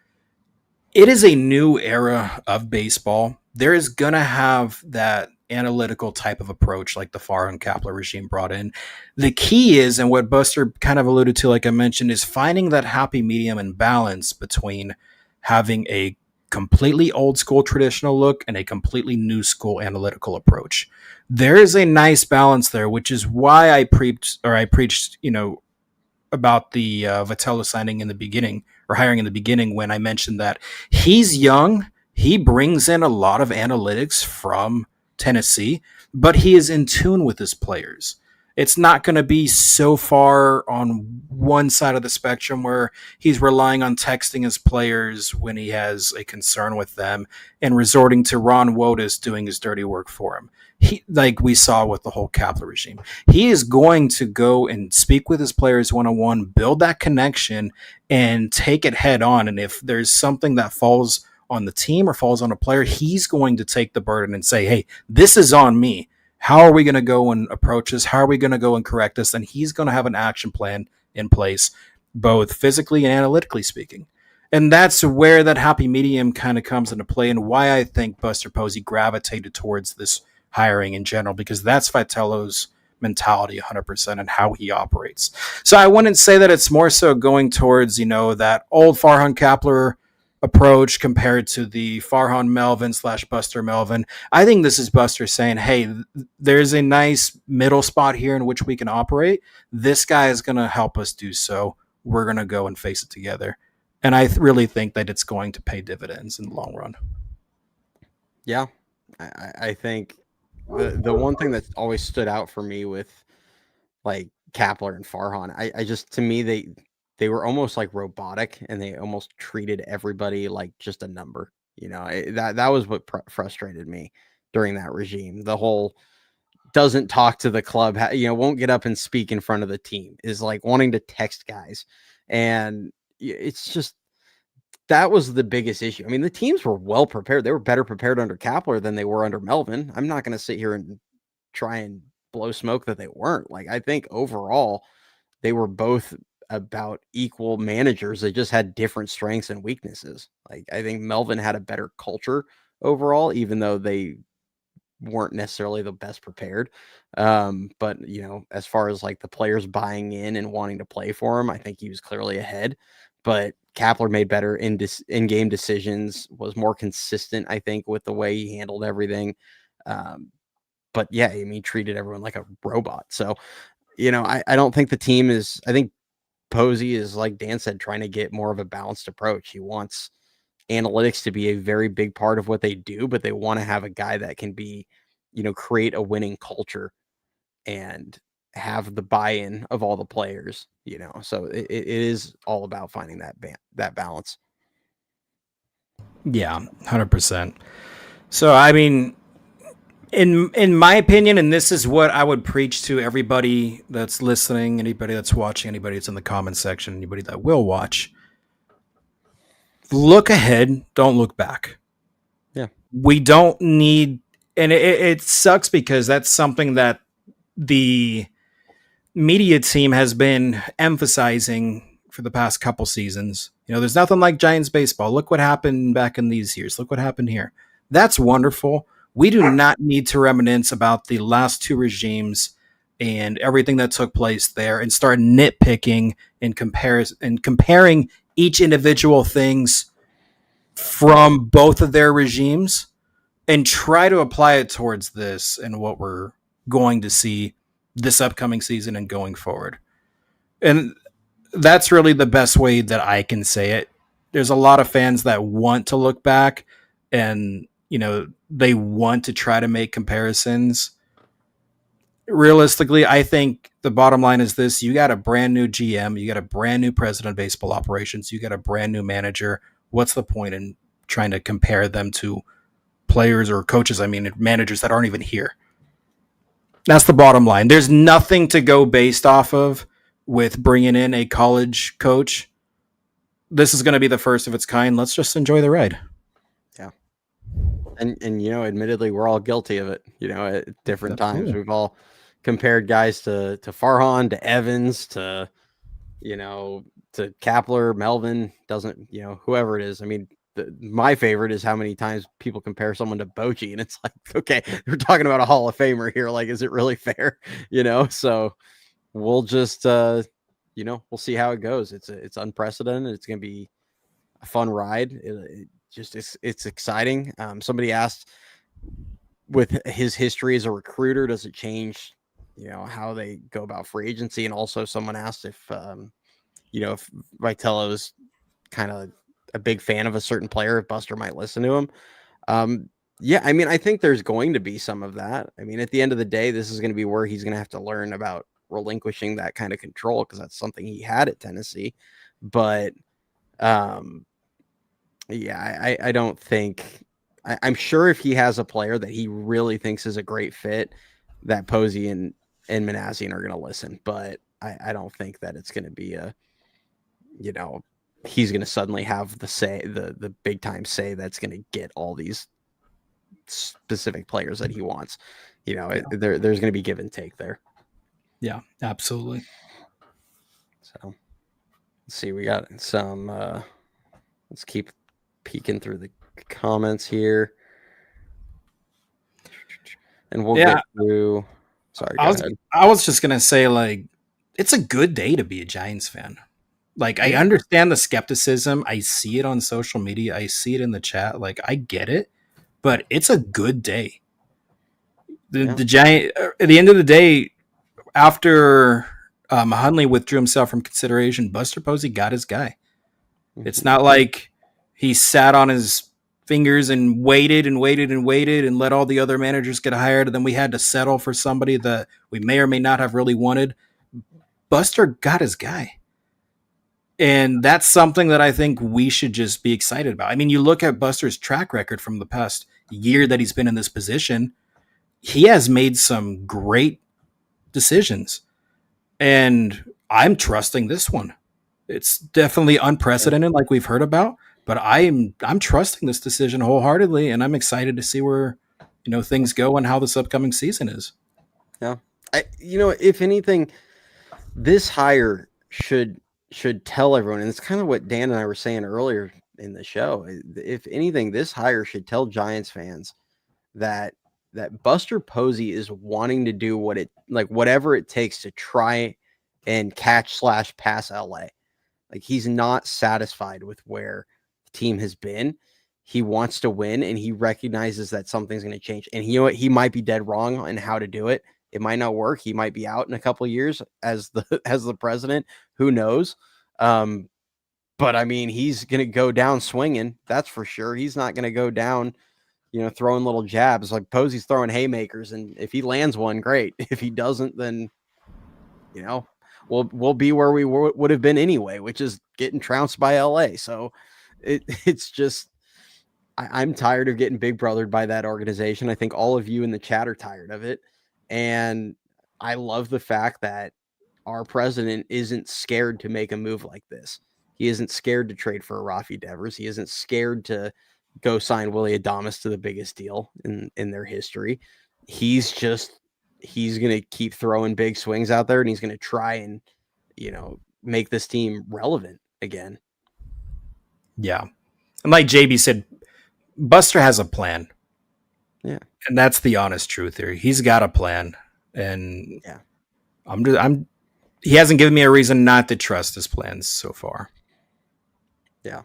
It is a new era of baseball. There is going to have that analytical type of approach like the Farhan Kapler regime brought in. The key is, and what Buster kind of alluded to, like I mentioned, is finding that happy medium and balance between having a completely old school traditional look and a completely new school analytical approach. There is a nice balance there, which is why I preached, about the Vitello signing in the beginning, or hiring in the beginning, when I mentioned that he's young. He brings in a lot of analytics from Tennessee, but he is in tune with his players. It's not going to be so far on one side of the spectrum where he's relying on texting his players when he has a concern with them and resorting to Ron Wotus doing his dirty work for him. He, like we saw with the whole Kapler regime, he is going to go and speak with his players one-on-one, build that connection, and take it head on. And if there's something that falls on the team or falls on a player, he's going to take the burden and say, hey, this is on me. How are we going to go and approach this? How are we going to go and correct this? And he's going to have an action plan in place, both physically and analytically speaking. And that's where that happy medium kind of comes into play, and why I think Buster Posey gravitated towards this hiring in general, because that's Vitello's mentality 100% and how he operates. So I wouldn't say that it's more so going towards, that old Farhan Kapler approach compared to the Farhan Melvin / Buster Melvin. I think this is Buster saying, hey, there's a nice middle spot here in which we can operate. This guy is going to help us do so. We're going to go and face it together. And I really think that it's going to pay dividends in the long run. Yeah, I think the one thing that always stood out for me with like Kapler and Farhan, I just, to me, they were almost like robotic, and they almost treated everybody like just a number. That was what frustrated me during that regime. The whole doesn't talk to the club, won't get up and speak in front of the team, is like wanting to text guys. And it's just, that was the biggest issue. I mean, the teams were well prepared. They were better prepared under Kapler than they were under Melvin. I'm not going to sit here and try and blow smoke that they weren't. Like, I think overall they were both about equal managers. They just had different strengths and weaknesses. Like, I think Melvin had a better culture overall, even though they weren't necessarily the best prepared. But as far as like the players buying in and wanting to play for him, I think he was clearly ahead. But Kapler made better in-game decisions, was more consistent, I think, with the way he handled everything. But yeah, I mean, he treated everyone like a robot. So, I don't think the team is, I think Posey is, like Dan said, trying to get more of a balanced approach. He wants analytics to be a very big part of what they do, but they want to have a guy that can be, create a winning culture and have the buy-in of all the players, so it is all about finding that balance. Yeah, 100%. So, I mean, In my opinion, and this is what I would preach to everybody that's listening, anybody that's watching, anybody that's in the comment section, anybody that will watch. Look ahead, don't look back. Yeah. We don't need, and it sucks because that's something that the media team has been emphasizing for the past couple seasons. There's nothing like Giants baseball. Look what happened back in these years. Look what happened here. That's wonderful. We do not need to reminisce about the last two regimes and everything that took place there and start nitpicking and comparing each individual things from both of their regimes and try to apply it towards this and what we're going to see this upcoming season and going forward. And that's really the best way that I can say it. There's a lot of fans that want to look back and, they want to try to make comparisons. Realistically, I think the bottom line is this: you got a brand new GM, you got a brand new president of baseball operations, you got a brand new manager. What's the point in trying to compare them to players or coaches? I mean, managers that aren't even here. That's the bottom line. There's nothing to go based off of with bringing in a college coach. This is going to be the first of its kind. Let's just enjoy the ride. Yeah. And admittedly, we're all guilty of it. At different times, we've all compared guys to Farhan, to Evans, to Kapler, Melvin. Doesn't whoever it is. I mean, my favorite is how many times people compare someone to Bochy, and it's like, okay, we're talking about a Hall of Famer here. Like, is it really fair? So we'll just we'll see how it goes. It's unprecedented. It's gonna be a fun ride. It's exciting. Somebody asked, with his history as a recruiter, does it change how they go about free agency? And also someone asked if if Vitello is kind of a big fan of a certain player, if Buster might listen to him. Yeah, I mean, I think there's going to be some of that. I mean, at the end of the day, this is going to be where he's going to have to learn about relinquishing that kind of control, because that's something he had at Tennessee. But yeah, I don't think I'm sure if he has a player that he really thinks is a great fit, that Posey and Manassian are going to listen. But I don't think that it's going to be he's going to suddenly have the big time say that's going to get all these specific players that he wants. There's going to be give and take there. Yeah, absolutely. So let's see, we got some let's keep peeking through the comments here, and we'll get through. Sorry, I was just gonna say, like, it's a good day to be a Giants fan. Like, I understand the skepticism. I see it on social media. I see it in the chat. Like, I get it, but it's a good day. The Giant, at the end of the day, after Hundley withdrew himself from consideration, Buster Posey got his guy. Mm-hmm. It's not like he sat on his fingers and waited and waited and waited and let all the other managers get hired, and then we had to settle for somebody that we may or may not have really wanted. Buster got his guy. And that's something that I think we should just be excited about. I mean, you look at Buster's track record from the past year that he's been in this position, he has made some great decisions. And I'm trusting this one. It's definitely unprecedented, like we've heard about, but I'm trusting this decision wholeheartedly, and I'm excited to see where things go and how this upcoming season is. Yeah, if anything, this hire should tell everyone, and it's kind of what Dan and I were saying earlier in the show. If anything, this hire should tell Giants fans that Buster Posey is wanting to do whatever it takes to try and catch/pass LA. Like, he's not satisfied with where the team has been. He wants to win, and he recognizes that something's going to change. And he might be dead wrong on how to do it. It might not work. He might be out in a couple of years as the president. Who knows? But I mean, he's going to go down swinging. That's for sure. He's not going to go down, throwing little jabs. Like, Posey's throwing haymakers, and if he lands one, great. If he doesn't, then we'll be where we would have been anyway, which is getting trounced by LA. So it's just, I'm tired of getting big brothered by that organization. I think all of you in the chat are tired of it. And I love the fact that our president isn't scared to make a move like this. He isn't scared to trade for a Rafi Devers. He isn't scared to go sign Willie Adames to the biggest deal in their history. He's going to keep throwing big swings out there, and he's going to try and, make this team relevant again. Yeah. And like JB said, Buster has a plan. Yeah. And that's the honest truth here. He's got a plan. And yeah, he hasn't given me a reason not to trust his plans so far. Yeah.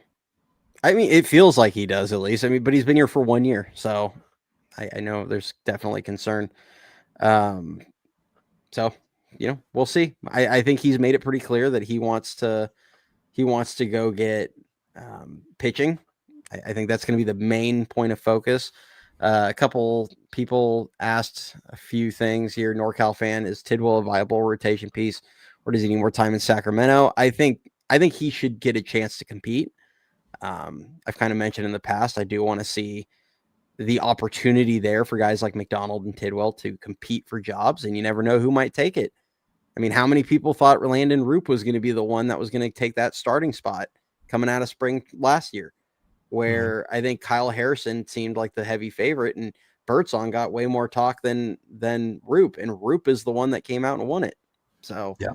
I mean, it feels like he does, at least. I mean, but he's been here for 1 year, so I know there's definitely concern. So, we'll see. I think he's made it pretty clear that he wants to go get pitching. I think that's going to be the main point of focus. A couple people asked a few things here. NorCal fan, is Tidwell a viable rotation piece, or does he need more time in Sacramento? I think he should get a chance to compete. I've kind of mentioned in the past, I do want to see the opportunity there for guys like McDonald and Tidwell to compete for jobs, and you never know who might take it. I mean, how many people thought Landon Roop was going to be the one that was going to take that starting spot coming out of spring last year, where I think Kyle Harrison seemed like the heavy favorite, and Birdsong got way more talk than Roop, and Roop is the one that came out and won it. So yeah,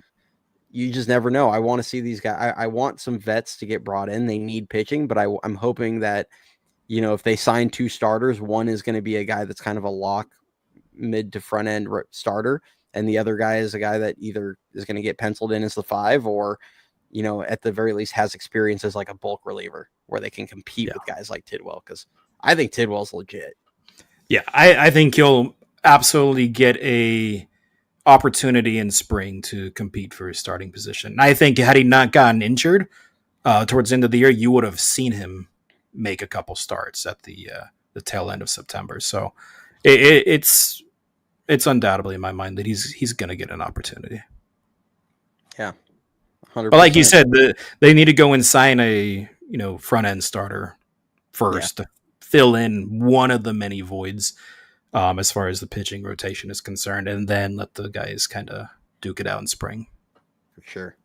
you just never know. I want to see these guys. I want some vets to get brought in. They need pitching, but I'm hoping that, if they sign 2 starters, one is going to be a guy that's kind of a lock mid to front end starter, and the other guy is a guy that either is going to get penciled in as the 5 or, at the very least has experience as like a bulk reliever where they can compete with guys like Tidwell, because I think Tidwell's legit. Yeah, I think he'll absolutely get a opportunity in spring to compete for his starting position. I think had he not gotten injured towards the end of the year, you would have seen him make a couple starts at the tail end of September. So it's undoubtedly in my mind that he's going to get an opportunity. Yeah, 100%. But like you said, they need to go and sign a front end starter first to fill in one of the many voids as far as the pitching rotation is concerned, and then let the guys kind of duke it out in spring. For sure.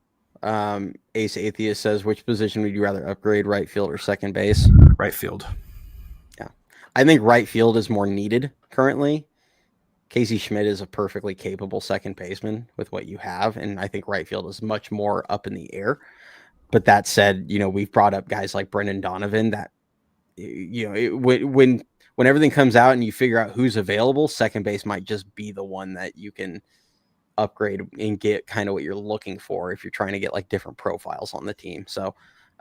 Ace Atheist says, which position would you rather upgrade, right field or second base? Right field. Yeah. I think right field is more needed currently. Casey Schmidt is a perfectly capable second baseman with what you have, and I think right field is much more up in the air. But that said, we've brought up guys like Brendan Donovan that, when everything comes out and you figure out who's available, second base might just be the one that you can upgrade and get kind of what you're looking for if you're trying to get like different profiles on the team. So,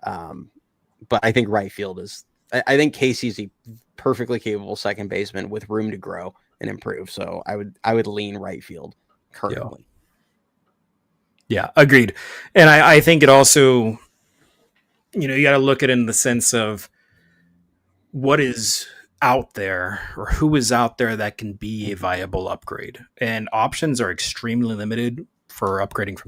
but I think right field I think Casey's a perfectly capable second baseman with room to grow and improve. So I would lean right field currently. Yeah, agreed. And I think it also, you got to look at it in the sense of what is out there or who is out there that can be a viable upgrade. And options are extremely limited for upgrading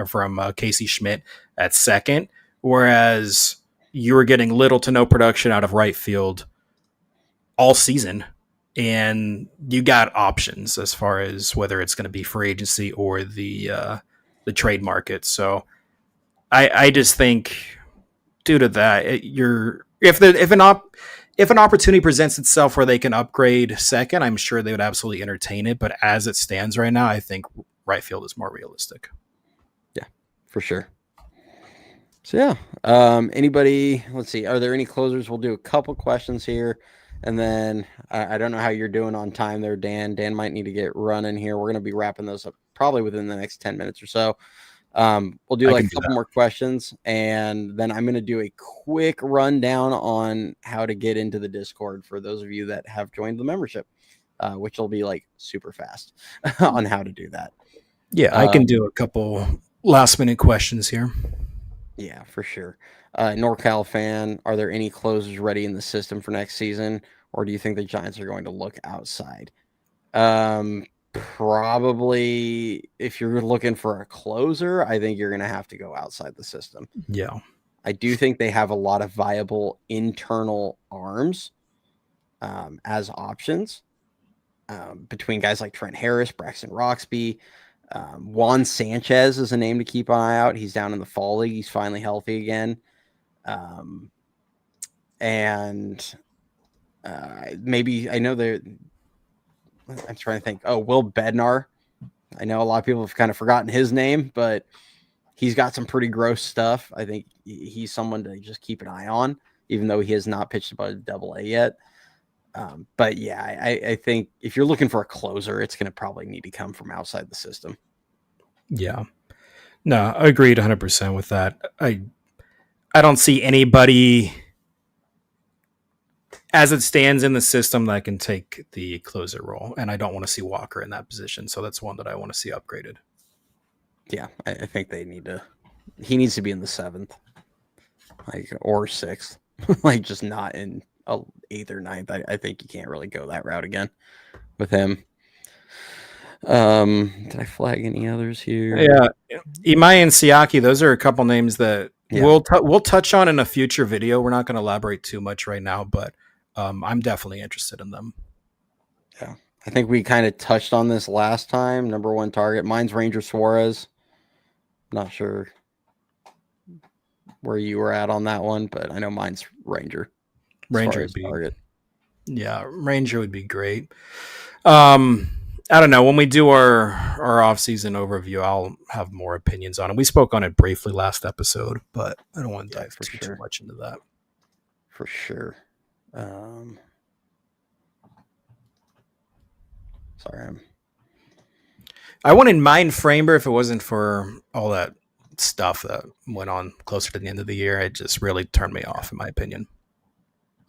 from Casey Schmidt at second, whereas you were getting little to no production out of right field all season, and you got options as far as whether it's going to be free agency or the trade market. So I just think due to that, if an opportunity presents itself where they can upgrade second, I'm sure they would absolutely entertain it. But as it stands right now, I think right field is more realistic. Yeah, for sure. So yeah, anybody? Let's see. Are there any closers? We'll do a couple questions here, and then I don't know how you're doing on time there, Dan. Dan might need to get running here. We're going to be wrapping those up probably within the next 10 minutes or so. We'll do like a couple more questions, and then I'm going to do a quick rundown on how to get into the Discord for those of you that have joined the membership, which will be like super fast on how to do that. Yeah, I can do a couple last minute questions here. Yeah, for sure. NorCal fan, are there any closers ready in the system for next season, or do you think the Giants are going to look outside? Probably, if you're looking for a closer, I think you're going to have to go outside the system. Yeah. I do think they have a lot of viable internal arms. as options between guys like Trent Harris, Braxton Roxby. Juan Sanchez is a name to keep an eye out. He's down in the fall league. He's finally healthy again. And maybe I know I'm trying to think. Oh, Will Bednar. I know a lot of people have kind of forgotten his name, but he's got some pretty gross stuff. I think he's someone to just keep an eye on, even though he has not pitched above AA yet. But yeah, I think if you're looking for a closer, it's going to probably need to come from outside the system. Yeah. No, I agreed 100% with that. I don't see anybody as it stands in the system that can take the closer role, and I don't want to see Walker in that position. So that's one that I want to see upgraded. Yeah, I think they need to. He needs to be in the 7th, or 6th, just not in 8th or 9th. I think you can't really go that route again with him. Did I flag any others here? Yeah, Imai and Siaki. Those are a couple names that we'll touch on in a future video. We're not going to elaborate too much right now, but I'm definitely interested in them. Yeah, I think we kind of touched on this last time. Number 1 target, mine's Ranger Suarez. Not sure where you were at on that one, but I know mine's Ranger. Ranger would be target. Yeah, Ranger would be great. I don't know. When we do our off-season overview, I'll have more opinions on it. We spoke on it briefly last episode, but I don't want to dive too much into that. For sure. Sorry, I wouldn't mind Framber if it wasn't for all that stuff that went on closer to the end of the year. It just really turned me off, in my opinion.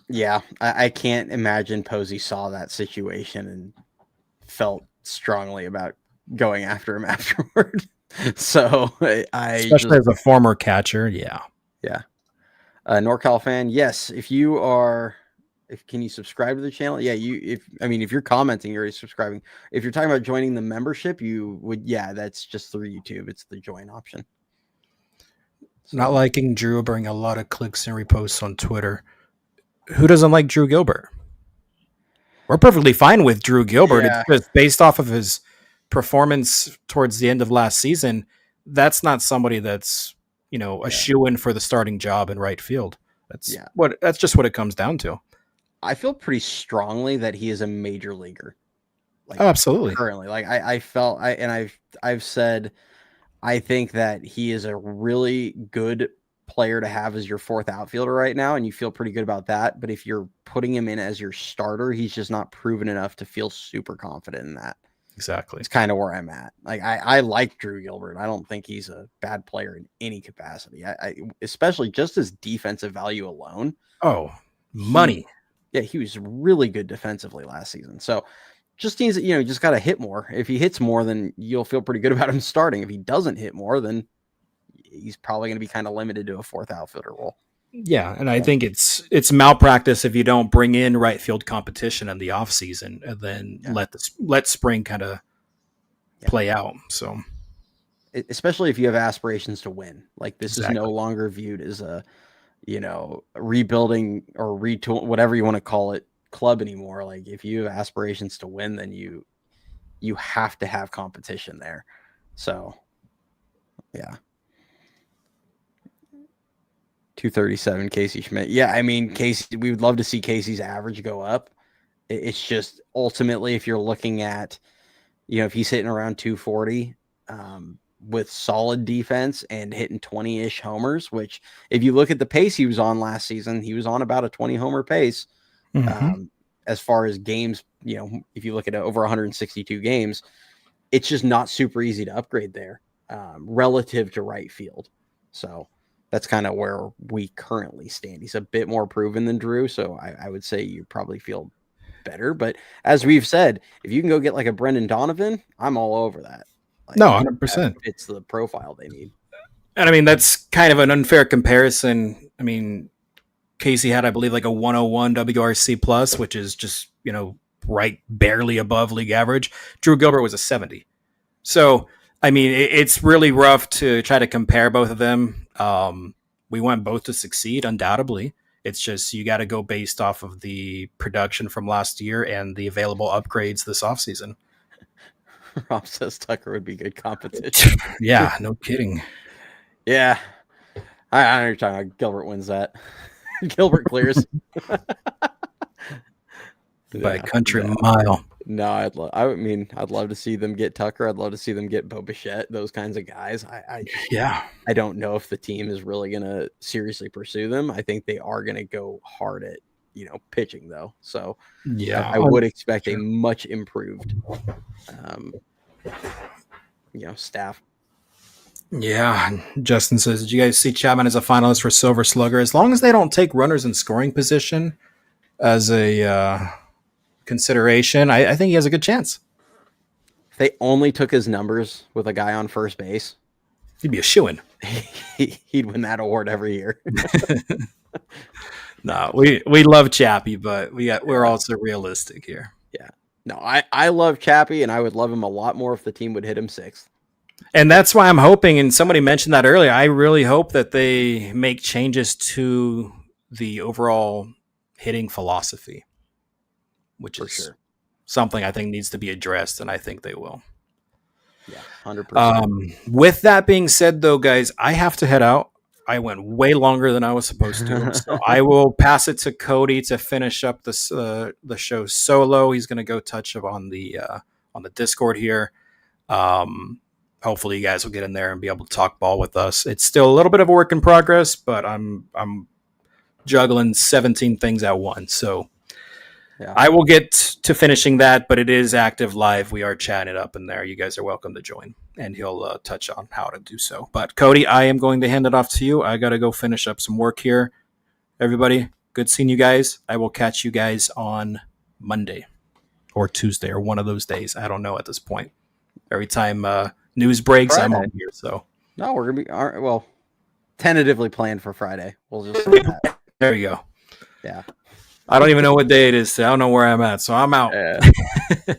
Yeah, I can't imagine Posey saw that situation and felt strongly about going after him afterward. So especially as a former catcher, yeah. NorCal fan, yes. Can you subscribe to the channel? Yeah, if you're commenting, you're subscribing. If you're talking about joining the membership, you would. Yeah, that's just through YouTube. It's the join option. So, not liking Drew bring a lot of clicks and reposts on Twitter. Who doesn't like Drew Gilbert? We're perfectly fine with Drew Gilbert. Yeah. It's just based off of his performance towards the end of last season. That's not somebody that's a shoo-in for the starting job in right field. That's just what it comes down to. I feel pretty strongly that he is a major leaguer. Absolutely. Currently, I've said, I think that he is a really good player to have as your 4th outfielder right now, and you feel pretty good about that. But if you're putting him in as your starter, he's just not proven enough to feel super confident in that. Exactly. It's kind of where I'm at. I like Drew Gilbert. I don't think he's a bad player in any capacity. I especially just his defensive value alone. Oh, money. He was really good defensively last season. So just needs, just got to hit more. If he hits more, then you'll feel pretty good about him starting. If he doesn't hit more, then he's probably going to be kind of limited to a 4th outfielder role. Yeah, and I think it's malpractice if you don't bring in right field competition in the offseason and then let spring kind of play out. So, especially if you have aspirations to win, this is no longer viewed as a rebuilding or retool, whatever you want to call it, club anymore. If you have aspirations to win, then you have to have competition there. So, yeah. 237 Casey Schmidt. Yeah, Casey, we would love to see Casey's average go up. It's just ultimately, if you're looking at, if he's hitting around 240 with solid defense and hitting 20-ish homers, which if you look at the pace he was on last season, he was on about a 20 homer pace. As far as games, if you look at over 162 games, it's just not super easy to upgrade there relative to right field. So that's kind of where we currently stand. He's a bit more proven than Drew, so I would say you probably feel better. But as we've said, if you can go get a Brendan Donovan, I'm all over that. No, 100%. It's the profile they need. And that's kind of an unfair comparison. Casey had, I believe, a 101 WRC plus, which is just, right barely above league average. Drew Gilbert was a 70. So, it's really rough to try to compare both of them. We want both to succeed, undoubtedly. It's just you got to go based off of the production from last year and the available upgrades this offseason. Rob says Tucker would be good competition. Yeah, no kidding. Yeah. I know you're talking about. Gilbert wins that. Gilbert clears. By a country mile. No, I'd love to see them get Tucker. I'd love to see them get Bo Bichette, those kinds of guys. I don't know if the team is really going to seriously pursue them. I think they are going to go hard at, pitching though. So yeah, I would expect a much improved, staff. Yeah, Justin says, did you guys see Chapman as a finalist for Silver Slugger? As long as they don't take runners in scoring position as a consideration, I think he has a good chance. If they only took his numbers with a guy on first base, he'd be a shoo-in. He'd win that award every year. No, we love Chappie, but we're also realistic here. Yeah. No, I love Chappie, and I would love him a lot more if the team would hit him 6th. And that's why I'm hoping, and somebody mentioned that earlier, I really hope that they make changes to the overall hitting philosophy, which For is sure. something I think needs to be addressed, and I think they will. Yeah, 100%. With that being said, though, guys, I have to head out. I went way longer than I was supposed to, so I will pass it to Cody to finish up this the show solo. He's going to go touch up on the Discord here. Hopefully, you guys will get in there and be able to talk ball with us. It's still a little bit of a work in progress, but I'm juggling 17 things at once, so. Yeah. I will get to finishing that, but it is active live. We are chatting it up in there. You guys are welcome to join, and he'll touch on how to do so. But Cody, I am going to hand it off to you. I got to go finish up some work here. Everybody, good seeing you guys. I will catch you guys on Monday or Tuesday or one of those days. I don't know at this point. Every time news breaks, Friday. I'm on here. So no, we're gonna be tentatively planned for Friday. We'll just say that. There you go. Yeah. I don't even know what day it is. So I don't know where I'm at, so I'm out.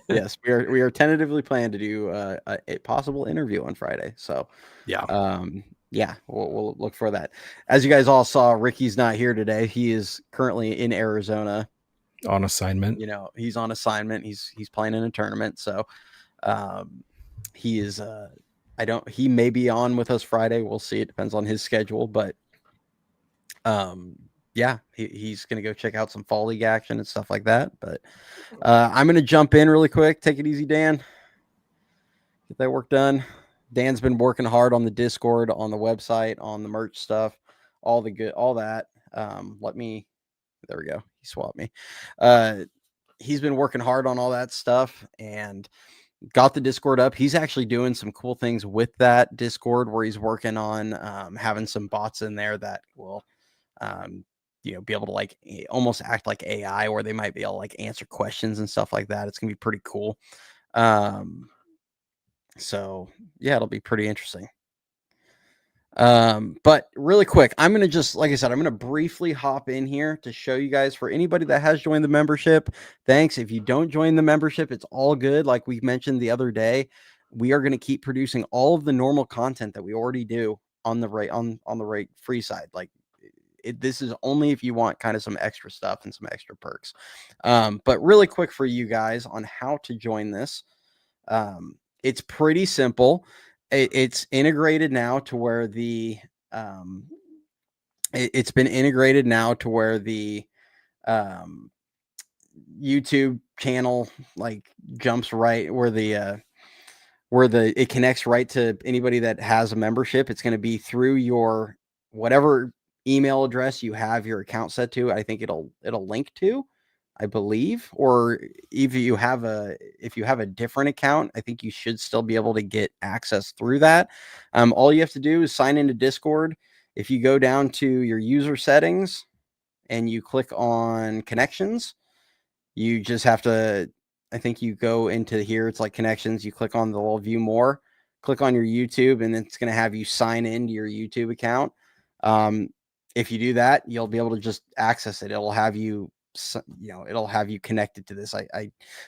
Yes, we are tentatively planning to do a possible interview on Friday. So yeah, we'll look for that. As you guys all saw, Ricky's not here today. He is currently in Arizona on assignment. He's on assignment. He's playing in a tournament. So he is. He may be on with us Friday. We'll see. It depends on his schedule, but yeah, he's going to go check out some fall league action and stuff like that. But I'm going to jump in really quick. Take it easy, Dan. Get that work done. Dan's been working hard on the Discord, on the website, on the merch stuff, all that. There we go. He swapped me. He's been working hard on all that stuff and got the Discord up. He's actually doing some cool things with that Discord where he's working on having some bots in there that will be able to almost act like AI, where they might be able to answer questions and stuff like that. It's gonna be pretty cool. So yeah, it'll be pretty interesting. But really quick, I'm gonna just, like I said, I'm gonna briefly hop in here to show you guys, for anybody that has joined the membership, thanks. If you don't join the membership, it's all good. Like we mentioned the other day, we are going to keep producing all of the normal content that we already do on the rate free side. This is only if you want kind of some extra stuff and some extra perks. But really quick for you guys on how to join this. It's pretty simple. It's integrated now to where it's been integrated now to where the YouTube channel jumps right where it connects right to anybody that has a membership. It's going to be through your whatever email address you have your account set to. I think it'll link to, I believe, or if you have a different account, I think you should still be able to get access through that. All you have to do is sign into Discord. If you go down to your user settings and you click on connections, you just have to, I think you go into here, it's like connections, you click on the little view more, click on your YouTube, and then it's going to have you sign into your YouTube account. If you do that, you'll be able to just access it. It'll have you, it'll have you connected to this.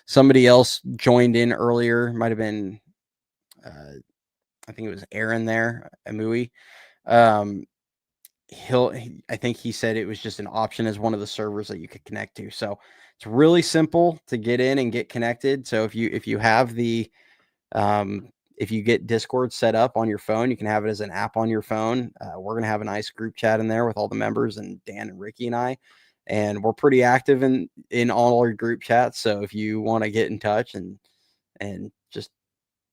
Somebody else joined in earlier. Might've been, I think it was Aaron there, Amui. I think he said it was just an option as one of the servers that you could connect to. So it's really simple to get in and get connected. So if you have the if you get Discord set up on your phone, you can have it as an app on your phone. We're going to have a nice group chat in there with all the members and Dan and Ricky and I, and we're pretty active in all our group chats. So if you want to get in touch and just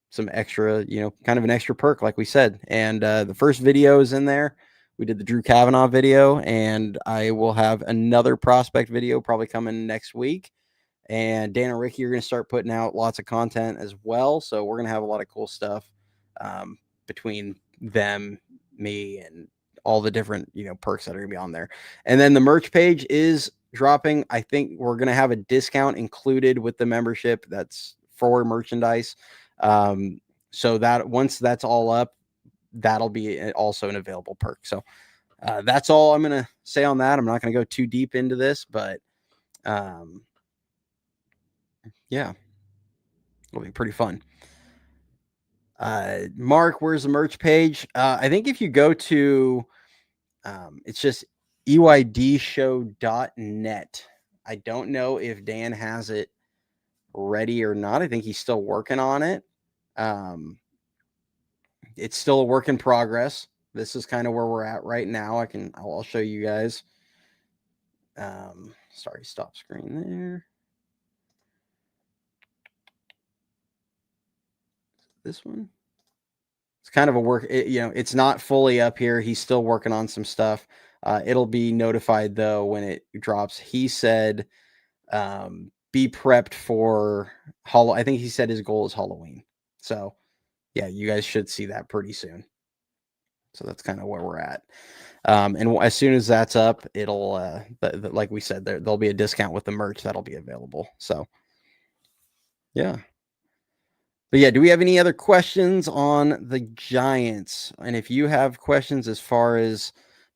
some extra, kind of an extra perk, like we said. And the first video is in there. We did the Drew Kavanaugh video, and I will have another prospect video probably coming next week. And Dan and Ricky are going to start putting out lots of content as well. So we're going to have a lot of cool stuff between them, me, and all the different, perks that are going to be on there. And then the merch page is dropping. I think we're going to have a discount included with the membership that's for merchandise. So that once that's all up, that'll be also an available perk. So that's all I'm going to say on that. I'm not going to go too deep into this, but yeah, it'll be pretty fun. Mark, where's the merch page? I think if you go to, it's just EYDShow.net. I don't know if Dan has it ready or not. I think he's still working on it. It's still a work in progress. This is kind of where we're at right now. I'll show you guys. Sorry, stop screen there. This one. It's kind of a work, it's not fully up here. He's still working on some stuff. It'll be notified though when it drops. He said, be prepped for I think he said his goal is Halloween. So yeah, you guys should see that pretty soon. So that's kind of where we're at. And as soon as that's up, it'll, like we said, there'll be a discount with the merch that'll be available. So yeah. But yeah, do we have any other questions on the Giants? And if you have questions as far as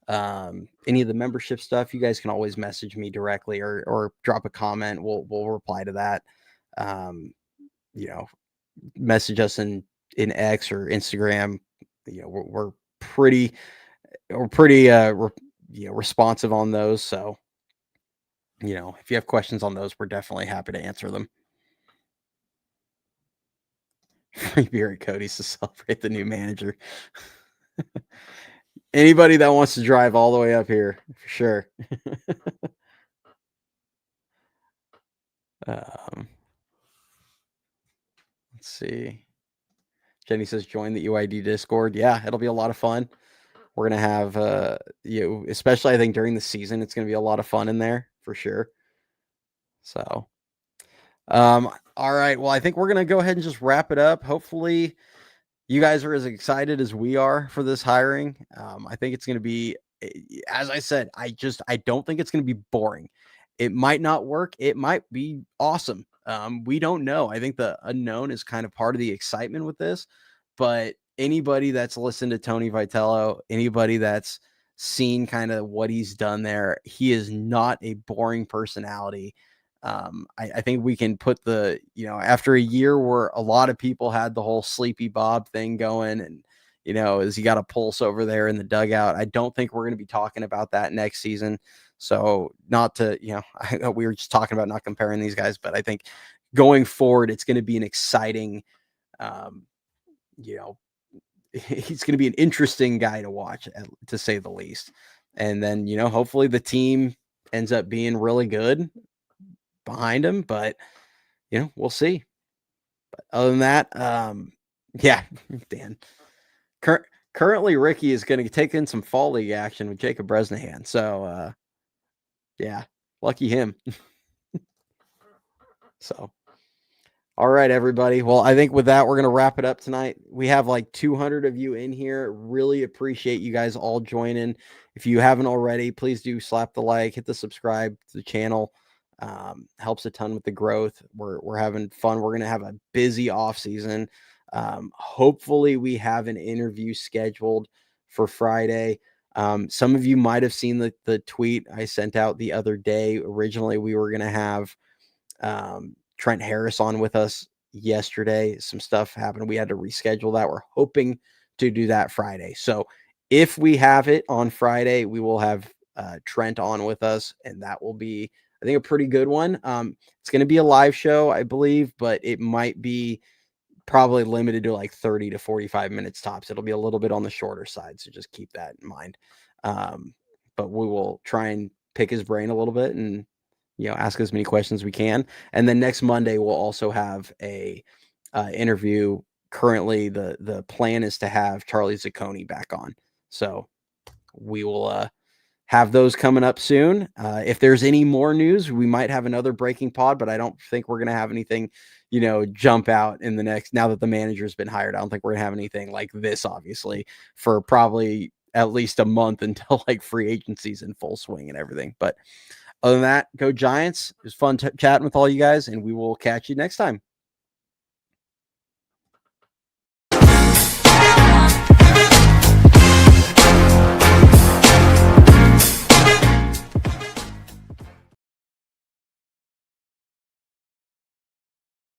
any of the membership stuff, you guys can always message me directly or drop a comment. We'll reply to that. Message us in X or Instagram. We're pretty responsive on those. So if you have questions on those, we're definitely happy to answer them. Free beer at Cody's to celebrate the new manager. Anybody that wants to drive all the way up here, for sure. Let's see. Jenny says join the UID Discord. Yeah, it'll be a lot of fun. We're gonna have especially I think during the season, it's gonna be a lot of fun in there for sure. So all right. Well, I think we're gonna go ahead and just wrap it up. Hopefully you guys are as excited as we are for this hiring. I think it's going to be, as I said, I don't think it's going to be boring. It might not work. It might be awesome. We don't know. I think the unknown is kind of part of the excitement with this, but anybody that's listened to Tony Vitello, anybody that's seen kind of what he's done there, he is not a boring personality. I think we can put after a year where a lot of people had the whole Sleepy Bob thing going and, has he got a pulse over there in the dugout? I don't think we're going to be talking about that next season. So not to, we were just talking about not comparing these guys, but I think going forward, it's going to be an exciting, he's going to be an interesting guy to watch, to say the least. And then, hopefully the team ends up being really good behind him, but we'll see. But other than that, yeah, Dan. Currently, Ricky is going to take in some fall league action with Jacob Bresnahan. So, yeah, lucky him. So, all right, everybody. Well, I think with that, we're going to wrap it up tonight. We have like 200 of you in here. Really appreciate you guys all joining. If you haven't already, please do slap the like, hit the subscribe to the channel. Helps a ton with the growth. We're having fun. We're going to have a busy off season. Hopefully we have an interview scheduled for Friday. Some of you might have seen the tweet I sent out the other day. Originally, we were going to have Trent Harris on with us yesterday. Some stuff happened. We had to reschedule that. We're hoping to do that Friday. So if we have it on Friday, we will have Trent on with us, and that will be, I think, a pretty good one. It's going to be a live show, I believe, but it might be probably limited to like 30 to 45 minutes tops. It'll be a little bit on the shorter side, so just keep that in mind. But we will try and pick his brain a little bit and ask as many questions as we can. And then next Monday we'll also have a interview. Currently, the plan is to have Charlie Zacconi back on, so we will have those coming up soon. If there's any more news, we might have another breaking pod, but I don't think we're going to have anything, jump out in the next, now that the manager's been hired. I don't think we're going to have anything like this, obviously, for probably at least a month until like free agency's in full swing and everything. But other than that, go Giants. It was fun chatting with all you guys, and we will catch you next time.